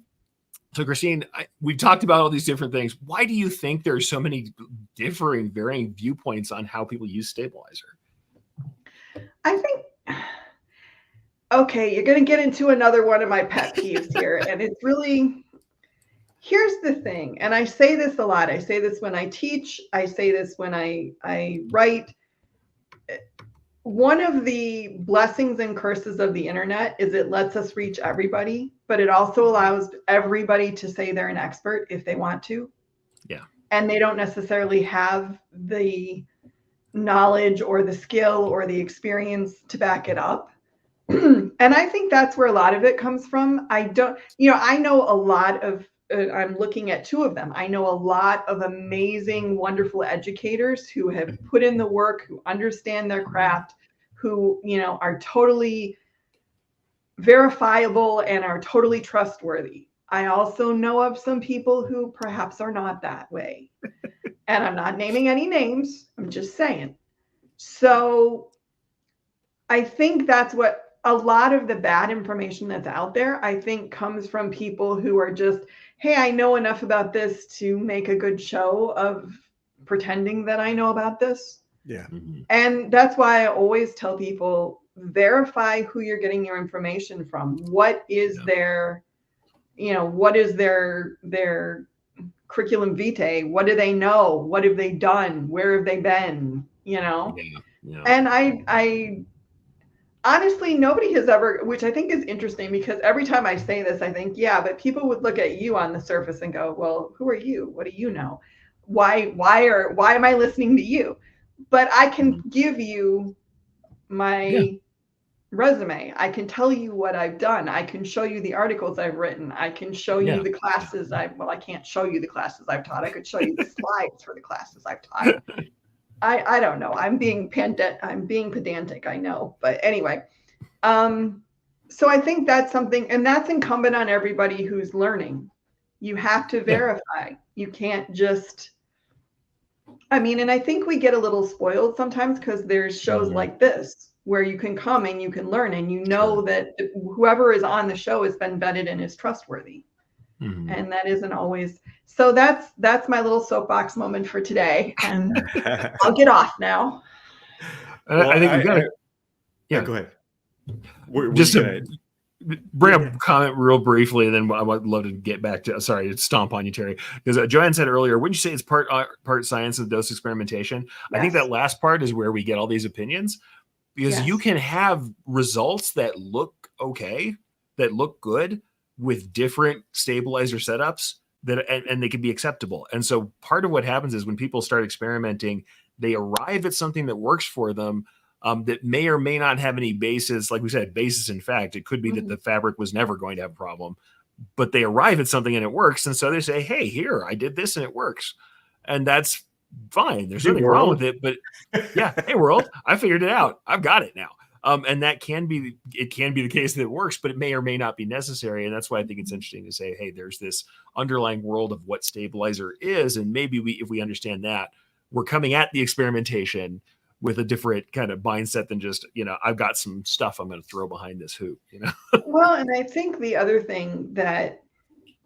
So Kristine, we've talked about all these different things. Why do you think there are so many varying viewpoints on how people use stabilizer? I think, okay, you're going to get into another one of my pet peeves here. And it's really, here's the thing. And I say this a lot. I say this when I teach. I say this when I write. One of the blessings and curses of the internet is it lets us reach everybody, but it also allows everybody to say they're an expert if they want to. Yeah. And they don't necessarily have the knowledge or the skill or the experience to back it up. And I think that's where a lot of it comes from. I know a lot of, I'm looking at 2 of them. I know a lot of amazing, wonderful educators who have put in the work, who understand their craft, who, are totally verifiable and are totally trustworthy. I also know of some people who perhaps are not that way. And I'm not naming any names. I'm just saying. So I think that's what a lot of the bad information that's out there, I think, comes from people who are just, hey, I know enough about this to make a good show of pretending that I know about this. Yeah. And that's why I always tell people, verify who you're getting your information from. What is their curriculum vitae. What do they know? What have they done? Where have they been? Yeah. And I honestly, nobody has ever, which I think is interesting, because every time I say this, I think, yeah, but people would look at you on the surface and go, well, who are you? What do you know? Why am I listening to you? But I can give you my resume. I can tell you what I've done. I can show you the articles I've written. I can show you the classes I can't show you the classes I've taught. I could show you the slides for the classes I've taught. I don't know. I'm being pedantic, I know. But anyway, so I think that's something, and that's incumbent on everybody who's learning. You have to verify. You can't just, and I think we get a little spoiled sometimes because there's shows like this where you can come and you can learn, and you know that whoever is on the show has been vetted and is trustworthy. And that isn't always. So that's my little soapbox moment for today, and I'll get off now. Well, I think we've got to. Yeah, go ahead. Just to bring up a comment real briefly, and then I would love to get back to. Sorry to stomp on you, Terry, because Joanne said earlier, wouldn't you say it's part science and dose experimentation? Yes. I think that last part is where we get all these opinions, because you can have results that look okay, that look good, with different stabilizer setups and they can be acceptable. And so part of what happens is when people start experimenting, they arrive at something that works for them, that may or may not have any basis. Like we said, basis in fact. It could be that the fabric was never going to have a problem, but they arrive at something and it works. And so they say, hey, here, I did this and it works. And that's fine. There's nothing wrong with it. But hey, world, I figured it out. I've got it now. And that can be the case that it works, but it may or may not be necessary. And that's why I think it's interesting to say, hey, there's this underlying world of what stabilizer is. And maybe if we understand that, we're coming at the experimentation with a different kind of mindset than just, I've got some stuff I'm going to throw behind this hoop, Well, and I think the other thing that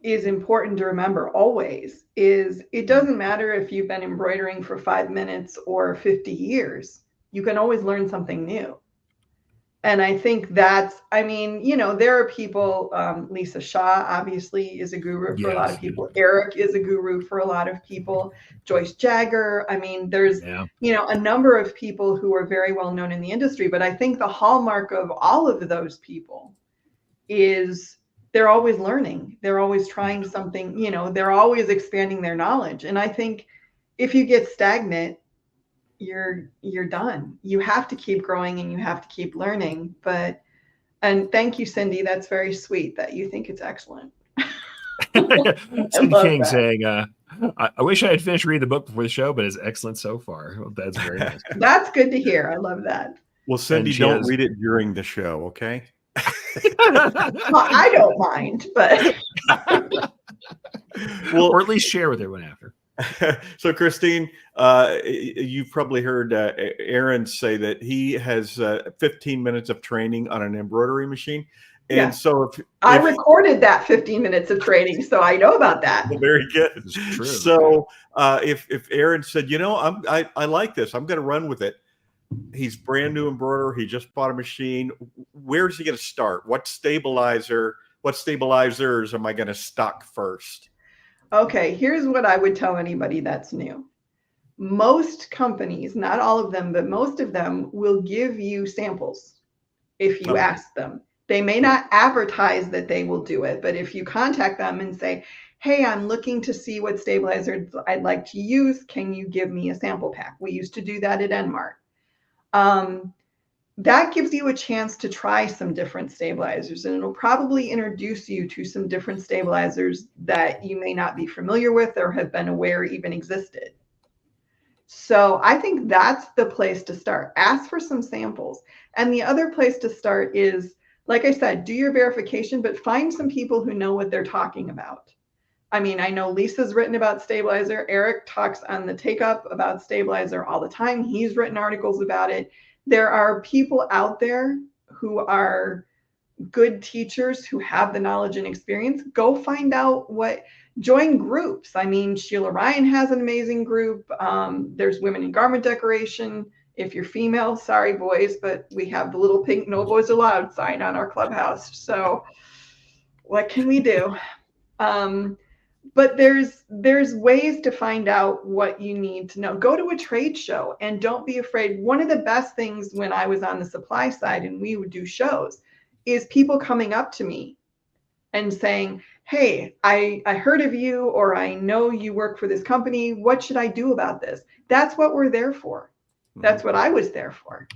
is important to remember always is it doesn't matter if you've been embroidering for 5 minutes or 50 years, you can always learn something new. And I think that's, there are people, Lisa Shaw obviously is a guru for a lot of people. Eric is a guru for a lot of people. Joyce Jagger. There's, a number of people who are very well known in the industry. But I think the hallmark of all of those people is they're always learning. They're always trying something, they're always expanding their knowledge. And I think if you get stagnant, you're done. You have to keep growing and you have to keep learning. And thank you, Cindy. That's very sweet that you think it's excellent. Cindy King saying, I wish I had finished reading the book before the show, but it's excellent so far. Well, that's very nice. That's good to hear. I love that. Well, Cindy, don't read it during the show, okay? Well, I don't mind, but or at least share with everyone after. So, Kristine, you've probably heard Aaron say that he has 15 minutes of training on an embroidery machine. And so if I recorded that 15 minutes of training, so I know about that. Well, very good. True. So if Aaron said, I like this, I'm going to run with it. He's brand new embroiderer. He just bought a machine. Where's he going to start? What stabilizers am I going to stock first? Okay, here's what I would tell anybody that's new. Most companies, not all of them, but most of them will give you samples if you ask them. They may not advertise that they will do it, but if you contact them and say, hey, I'm looking to see what stabilizers I'd like to use, can you give me a sample pack? We used to do that at Enmart. That gives you a chance to try some different stabilizers, and it'll probably introduce you to some different stabilizers that you may not be familiar with or have been aware even existed. So I think that's the place to start. Ask for some samples. And the other place to start is, like I said, do your verification, but find some people who know what they're talking about. I know Lisa's written about stabilizer. Eric talks on the Take Up about stabilizer all the time. He's written articles about it. There are people out there who are good teachers who have the knowledge and experience. Go find out join groups. Sheila Ryan has an amazing group. There's Women in Garment Decoration. If you're female, sorry boys, but we have the little pink "No Boys Allowed" sign on our clubhouse. So what can we do? but there's ways to find out what you need to know. Go to a trade show and don't be afraid. One of the best things when I was on the supply side and we would do shows is people coming up to me and saying, hey, I heard of you, or I know you work for this company. What should I do about this? That's what we're there for. That's what I was there for.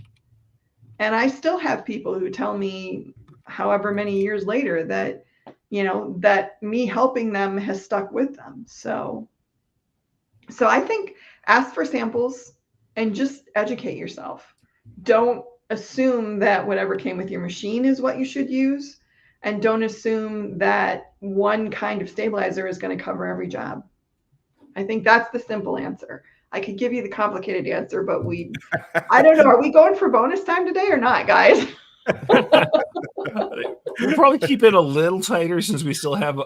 And I still have people who tell me, however many years later, that, you know, that me helping them has stuck with them. So I think ask for samples and just educate yourself. Don't assume that whatever came with your machine is what you should use. And don't assume that one kind of stabilizer is going to cover every job. I think that's the simple answer. I could give you the complicated answer, but I don't know. Are we going for bonus time today or not, guys? We'll probably keep it a little tighter since we still have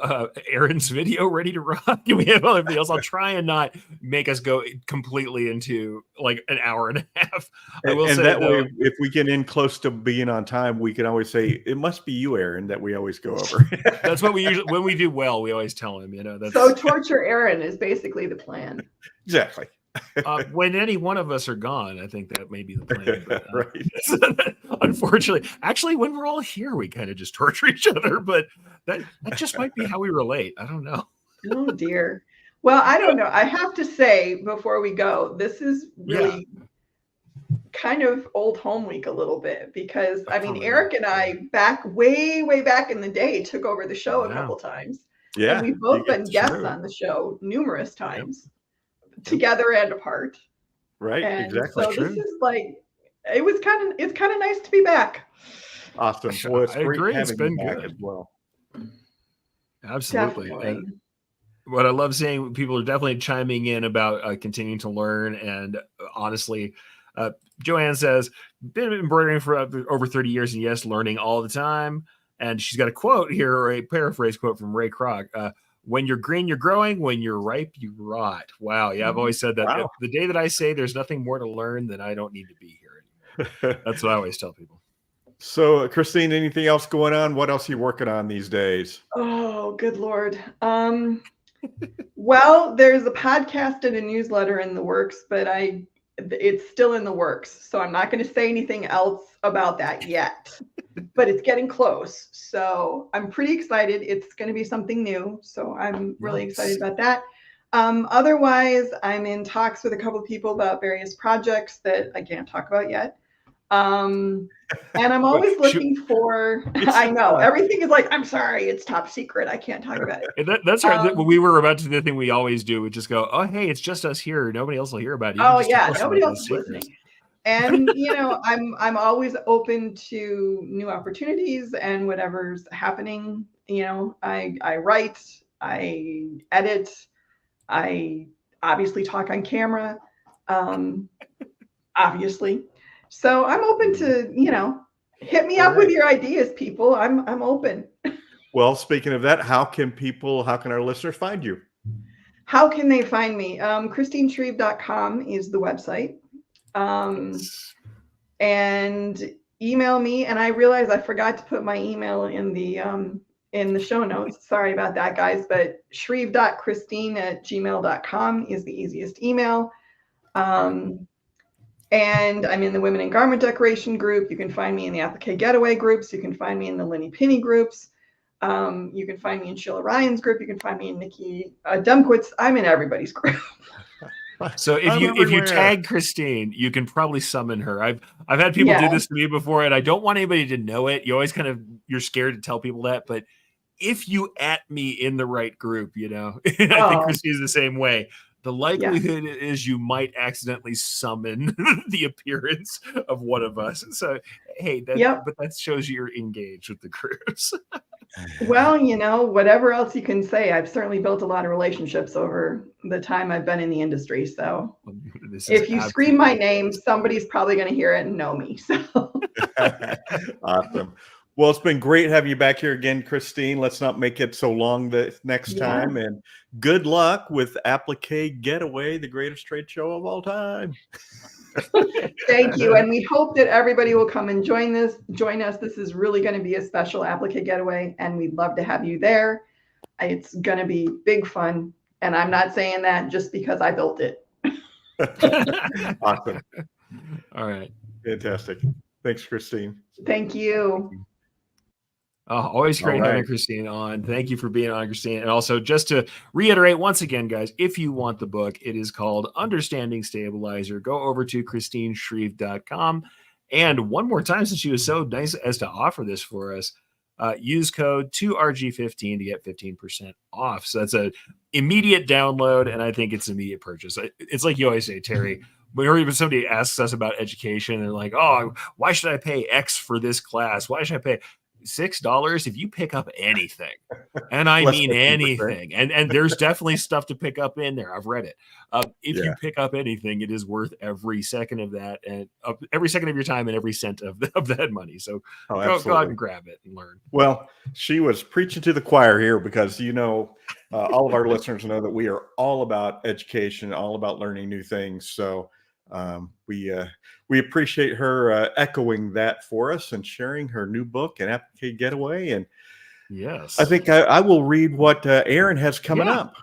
Aaron's video ready to rock. And we have everything else. I'll try and not make us go completely into like an hour and a half. I will say that way, if we get in close to being on time, we can always say it must be you, Aaron, that we always go over. That's what we usually, when we do well, we always tell him, you know. That's so torture Aaron is basically the plan. Exactly. When any one of us are gone, I think that may be the plan. But, Right. Unfortunately, actually, when we're all here, we kind of just torture each other. But that just might be how we relate. I don't know. Oh dear. Well, I don't know. I have to say before we go, this is really kind of old home week a little bit because I mean, Eric and I way back in the day took over the show a couple times. Yeah. And we've both been guests on the show numerous times. Together and apart. Right. And exactly. So this is like it's kind of nice to be back. Awesome. Well, it's I great agree. It's having been you back good. as well. Absolutely. Definitely. And what I love seeing, people are definitely chiming in about continuing to learn. And honestly, Joanne says, been embroidering for over 30 years and yes, learning all the time. And she's got a quote here, or a paraphrase quote from Ray Kroc. When you're green, you're growing. When you're ripe, you rot. Wow. Yeah, I've always said that. Wow. The day that I say there's nothing more to learn, then I don't need to be here anymore. That's what I always tell people. So, Kristine, anything else going on? What else are you working on these days? Oh, good Lord. Well, there's a podcast and a newsletter in the works, but it's still in the works. So I'm not going to say anything else about that yet, but it's getting close. So I'm pretty excited. It's going to be something new. So I'm really excited about that. Otherwise, I'm in talks with a couple of people about various projects that I can't talk about yet. And I'm always looking for, I know everything is like, I'm sorry, it's top secret. I can't talk about it. That's right. When we were about to do the thing we always do, we just go, oh, hey, it's just us here. Nobody else will hear about it. Oh yeah. Nobody else is listening. And, you know, I'm always open to new opportunities and whatever's happening. You know, I write, I edit, I obviously talk on camera, obviously. So I'm open to, you know, hit me up with your ideas, people. I'm open. Well, speaking of that, how can our listeners find you? How can they find me? KristineShreve.com is the website. And email me. And I realized I forgot to put my email in the show notes. Sorry about that, guys. But shreve.kristine@gmail.com is the easiest email. And I'm in the Women in Garment Decoration group. You can find me in the Applique Getaway groups. You can find me in the Linny Penny groups. You can find me in Sheila Ryan's group. You can find me in Nikki Demkowitz. I'm in everybody's group. So if you tag Kristine, you can probably summon her. I've had people do this to me before, and I don't want anybody to know it. You always you're scared to tell people that, but if you at me in the right group, you know, I think Kristine's the same way. The likelihood is you might accidentally summon the appearance of one of us. So, hey, but that shows you're engaged with the groups. Well, you know, whatever else you can say, I've certainly built a lot of relationships over the time I've been in the industry. So if you scream my name, somebody's probably going to hear it and know me. So awesome. Well, it's been great having you back here again, Kristine. Let's not make it so long the next time. And good luck with Applique Getaway, the greatest trade show of all time. Thank you. And we hope that everybody will come and join us. This is really going to be a special Applique Getaway, and we'd love to have you there. It's going to be big fun. And I'm not saying that just because I built it. Awesome. All right. Fantastic. Thanks, Kristine. Thank you. Always great All right. having Kristine on. Thank you for being on, Kristine. And also, just to reiterate once again, guys, if you want the book, it is called Understanding Stabilizer. Go over to KristineShreve.com. And one more time, since she was so nice as to offer this for us, use code 2RG15 to get 15% off. So that's an immediate download, and I think it's immediate purchase. It's like you always say, Terry, when somebody asks us about education and like, oh, why should I pay X for this class? Why should I pay $6 if you pick up anything? And I Less mean 15%. anything. And there's definitely stuff to pick up in there. I've read it. If Yeah. you pick up anything, it is worth every second of that, and every second of your time and every cent of that money. So go out and grab it and learn. Well, she was preaching to the choir here because, all of our listeners know that we are all about education, all about learning new things. So we appreciate her echoing that for us and sharing her new book, An Applique Getaway. And yes, I think I will read what Aaron has coming up.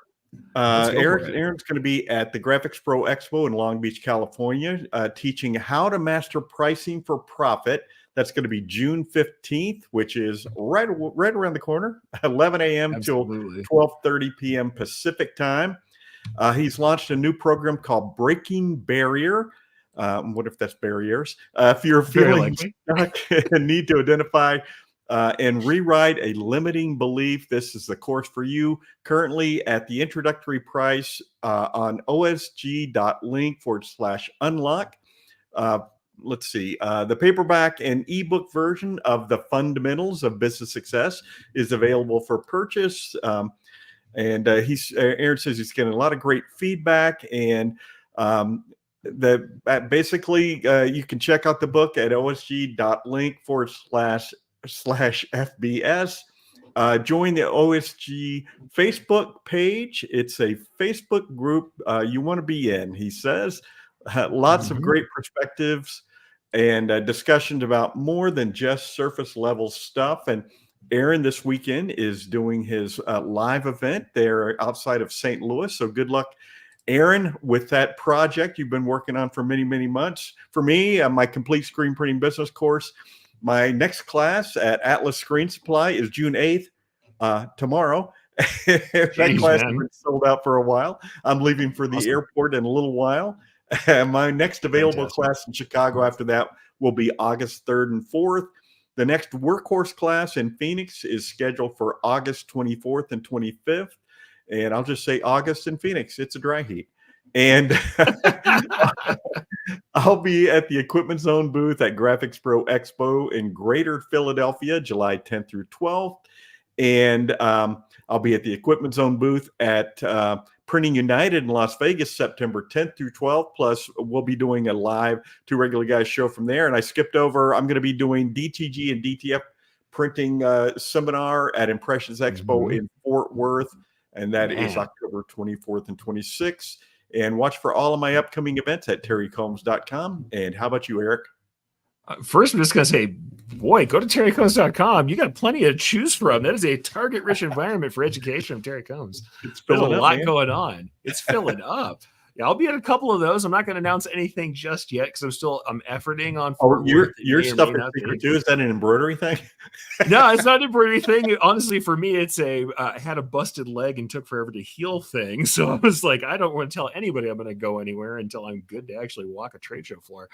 Aaron's going to be at the Graphics Pro Expo in Long Beach, California, teaching how to master pricing for profit. That's going to be June 15th, which is right around the corner, 11 a.m. till 12:30 p.m. Pacific time. He's launched a new program called Breaking Barrier. What if that's barriers? If you're feeling stuck and need to identify and rewrite a limiting belief, this is the course for you. Currently at the introductory price on osg.link/unlock. Let's see. The paperback and ebook version of the Fundamentals of Business Success is available for purchase. And Aaron says he's getting a lot of great feedback, and basically you can check out the book at osg.link/FBS. Join the OSG Facebook page. It's a Facebook group you want to be in, he says. Lots of great perspectives and discussions about more than just surface level stuff. And Aaron this weekend is doing his live event there outside of St. Louis. So good luck, Aaron, with that project you've been working on for many, many months. For me, my complete screen printing business course, my next class at Atlas Screen Supply is June 8th, tomorrow. That class has been sold out for a while. I'm leaving for the airport in a little while. My next available class in Chicago after that will be August 3rd and 4th. The next workhorse class in Phoenix is scheduled for August 24th and 25th. And I'll just say August in Phoenix. It's a dry heat. And I'll be at the Equipment Zone booth at Graphics Pro Expo in Greater Philadelphia, July 10th through 12th. And I'll be at the Equipment Zone booth at Printing United in Las Vegas, September 10th through 12th. Plus, we'll be doing a live Two Regular Guys show from there. And I skipped over, I'm going to be doing DTG and DTF printing seminar at Impressions Expo in Fort Worth. And that is October 24th and 26th. And watch for all of my upcoming events at terrycombs.com. And how about you, Eric? First, I'm just going to say, boy, go to terrycombs.com. You got plenty to choose from. That is a target-rich environment for education of Terry Combs. There's a lot going on. It's filling up. Yeah, I'll be at a couple of those. I'm not going to announce anything just yet because I'm efforting on Fort Worth. Your stuff is secret too. Is that an embroidery thing? No, it's not an embroidery thing. Honestly, for me, it's I had a busted leg and took forever to heal thing. So I was like, I don't want to tell anybody I'm going to go anywhere until I'm good to actually walk a trade show floor.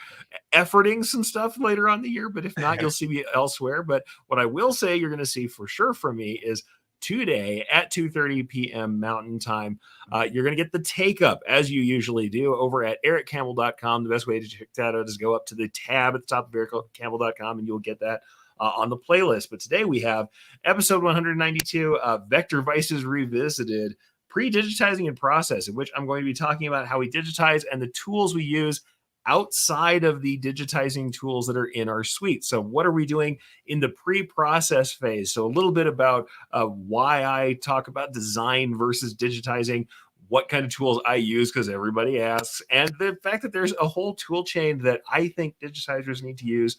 Efforting some stuff later on in the year, but if not, you'll see me elsewhere. But what I will say you're going to see for sure from me is today at 2:30 p.m. Mountain Time. You're going to get the take up as you usually do over at ericcampbell.com. The best way to check that out is go up to the tab at the top of ericcampbell.com and you'll get that on the playlist. But today we have episode 192, Vector Vices Revisited, Pre-Digitizing and Process, in which I'm going to be talking about how we digitize and the tools we use outside of the digitizing tools that are in our suite. So what are we doing in the pre-process phase? So a little bit about why I talk about design versus digitizing, what kind of tools I use because everybody asks, and the fact that there's a whole tool chain that I think digitizers need to use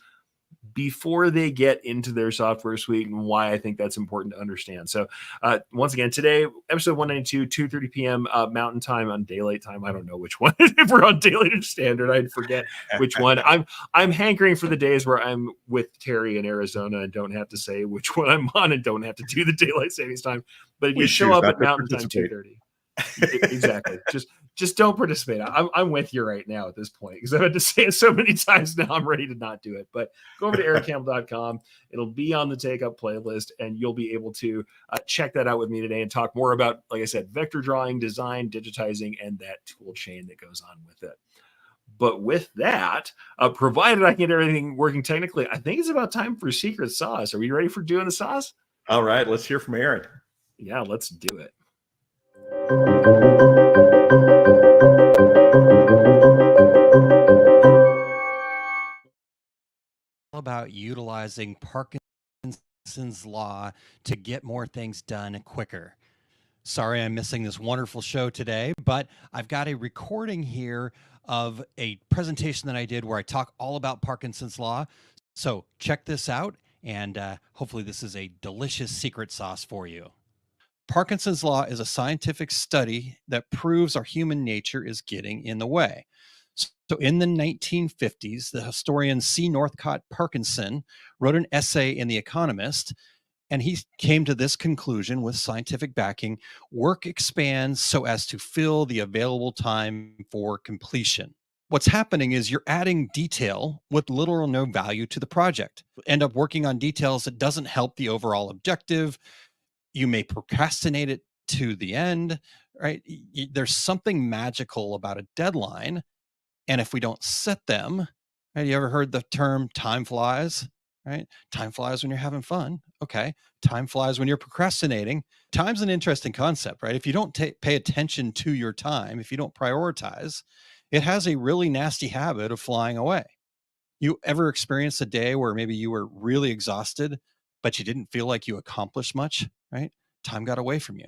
before they get into their software suite, and why I think that's important to understand. So once again, today, episode 192, 2:30 p.m. Mountain Time on Daylight Time. I don't know which one. If we're on Daylight or Standard, I'd forget which one. I'm hankering for the days where I'm with Terry in Arizona and don't have to say which one I'm on and don't have to do the Daylight Savings Time. But if you show up at Mountain Time 2:30, exactly. Just don't participate. I'm with you right now at this point because I've had to say it so many times now. I'm ready to not do it. But go over to ericcampbell.com. It'll be on the Take Up playlist, and you'll be able to check that out with me today and talk more about, like I said, vector drawing, design, digitizing, and that tool chain that goes on with it. But with that, provided I can get everything working technically, I think it's about time for secret sauce. Are we ready for doing the sauce? All right, let's hear from Aaron. Yeah, let's do it. About utilizing Parkinson's law to get more things done quicker. Sorry, I'm missing this wonderful show today, but I've got a recording here of a presentation that I did where I talk all about Parkinson's law. So check this out, and hopefully this is a delicious secret sauce for you. Parkinson's law is a scientific study that proves our human nature is getting in the way. So in the 1950s, the historian C. Northcott Parkinson wrote an essay in The Economist, and he came to this conclusion with scientific backing: work expands so as to fill the available time for completion. What's happening is you're adding detail with little or no value to the project. End up working on details that doesn't help the overall objective. You may procrastinate it to the end, right? There's something magical about a deadline. And if we don't set them, right? You ever heard the term time flies, right? Time flies when you're having fun. Okay. Time flies when you're procrastinating. Time's an interesting concept, right? If you don't pay attention to your time, if you don't prioritize, it has a really nasty habit of flying away. You ever experienced a day where maybe you were really exhausted, but you didn't feel like you accomplished much, right? Time got away from you.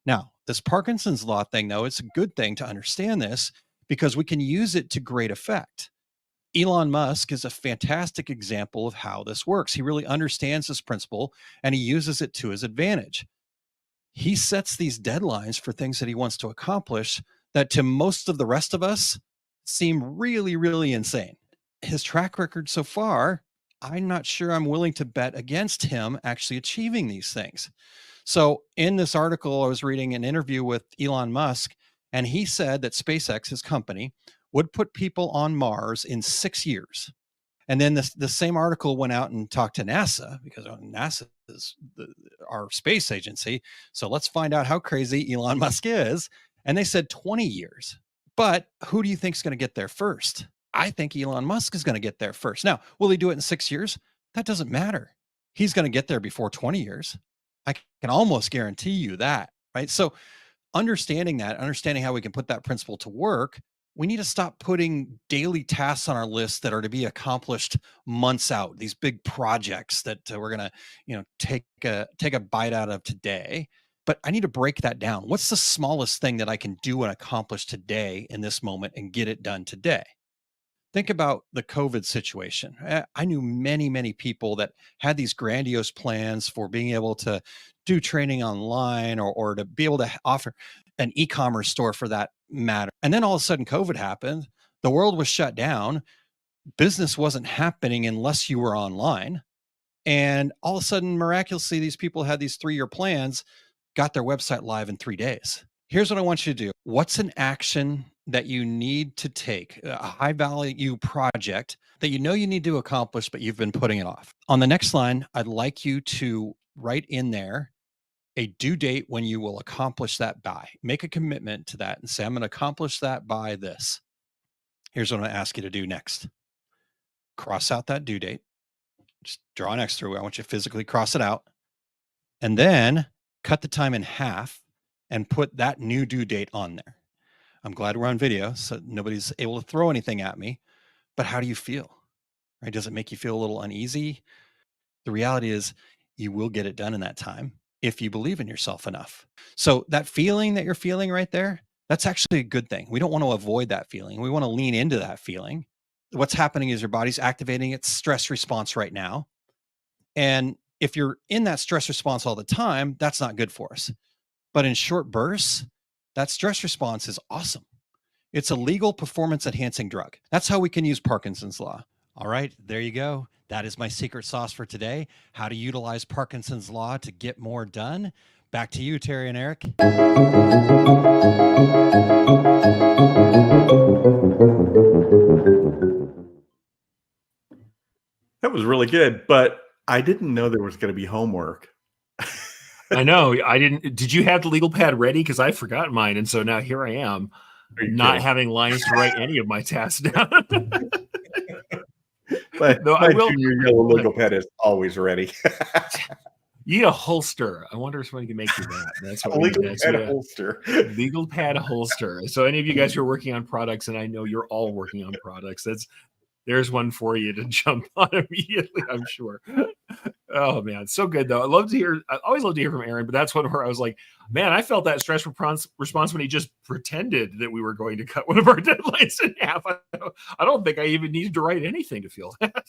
Now, this Parkinson's law thing, though, it's a good thing to understand this because we can use it to great effect. Elon Musk is a fantastic example of how this works. He really understands this principle and he uses it to his advantage. He sets these deadlines for things that he wants to accomplish that to most of the rest of us seem really, really insane. His track record so far, I'm not sure I'm willing to bet against him actually achieving these things. So in this article, I was reading an interview with Elon Musk, and he said that SpaceX, his company, would put people on Mars in 6 years. And then the same article went out and talked to NASA, because NASA is our space agency. So let's find out how crazy Elon Musk is. And they said 20 years. But who do you think is going to get there first? I think Elon Musk is going to get there first. Now, will he do it in 6 years? That doesn't matter. He's going to get there before 20 years. I can almost guarantee you that, right? So understanding that, understanding how we can put that principle to work, we need to stop putting daily tasks on our list that are to be accomplished months out, these big projects that we're going to, take a bite out of today. But I need to break that down. What's the smallest thing that I can do and accomplish today in this moment and get it done today? Think about the COVID situation. I knew many, many people that had these grandiose plans for being able to do training online or to be able to offer an e-commerce store for that matter. And then all of a sudden COVID happened. The world was shut down. Business wasn't happening unless you were online. And all of a sudden, miraculously, these people had these 3-year plans, got their website live in 3 days. Here's what I want you to do. What's an action that you need to take, a high value project that you know you need to accomplish, but you've been putting it off? On the next line, I'd like you to write in there a due date when you will accomplish that by. Make a commitment to that and say, I'm going to accomplish that by this. Here's what I'm going to ask you to do next. Cross out that due date. Just draw an X through it. I want you to physically cross it out. And then cut the time in half and put that new due date on there. I'm glad we're on video, so nobody's able to throw anything at me. But how do you feel? Right? Does it make you feel a little uneasy? The reality is you will get it done in that time if you believe in yourself enough. So that feeling that you're feeling right there, that's actually a good thing. We don't want to avoid that feeling. We want to lean into that feeling. what's happening is your body's activating its stress response right now. And if you're in that stress response all the time, that's not good for us. But in short bursts, that stress response is awesome. It's a legal performance enhancing drug. That's how we can use Parkinson's law. All right, there you go. That is my secret sauce for today. How to utilize Parkinson's law to get more done. Back to you, Terry and Eric. That was really good, but I didn't know there was going to be homework. I know. I didn't. Did you have the legal pad ready? Because I forgot mine. And so now here I am, not having lines to write any of my tasks down. But my junior yellow legal pad is always ready. You need a holster. I wonder if somebody can make you that. That's what legal we need. pad holster. Legal pad holster. So any of you guys who are working on products, and I know you're all working on products, there's one for you to jump on immediately, I'm sure. Oh man, so good though. I always love to hear from Aaron, but that's one where I was like, man, I felt that stress response when he just pretended that we were going to cut one of our deadlines in half. I don't think I even needed to write anything to feel that.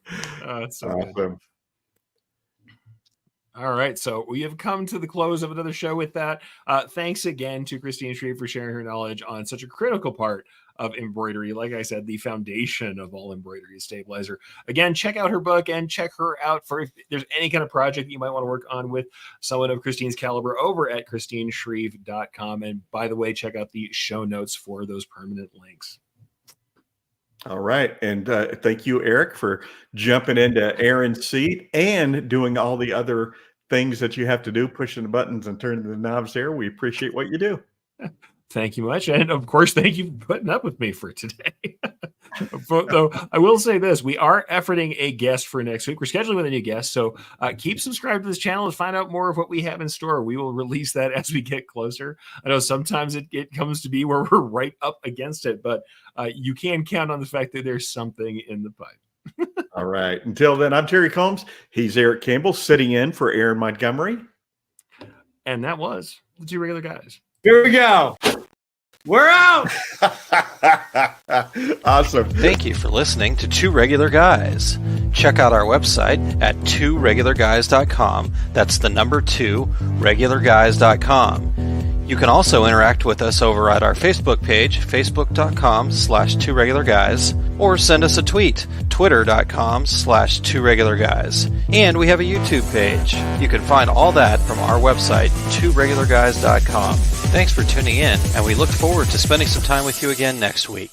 It's so awesome. Good. All right, so we have come to the close of another show with that. Thanks again to Kristine Shreve for sharing her knowledge on such a critical part of embroidery. Like I said, the foundation of all embroidery is stabilizer. Again, check out her book and check her out for if there's any kind of project you might want to work on with someone of Kristine's caliber over at KristineShreve.com. And by the way, check out the show notes for those permanent links. All right. And thank you, Eric, for jumping into Aaron's seat and doing all the other things that you have to do, pushing the buttons and turning the knobs there. We appreciate what you do. Thank you much. And of course, thank you for putting up with me for today. Though I will say this, we are efforting a guest for next week. We're scheduling with a new guest. So keep subscribed to this channel to find out more of what we have in store. We will release that as we get closer. I know sometimes it comes to be where we're right up against it, but you can count on the fact that there's something in the pipe. All right. Until then, I'm Terry Combs. He's Eric Campbell sitting in for Aaron Montgomery. And that was the Two Regular Guys. Here we go. We're out. Awesome. Thank you for listening to Two Regular Guys. Check out our website at tworegularguys.com. That's the number 2, regularguys.com. You can also interact with us over at our Facebook page, facebook.com/tworegularguys, or send us a tweet, twitter.com/tworegularguys. And we have a YouTube page. You can find all that from our website, tworegularguys.com. Thanks for tuning in, and we look forward to spending some time with you again next week.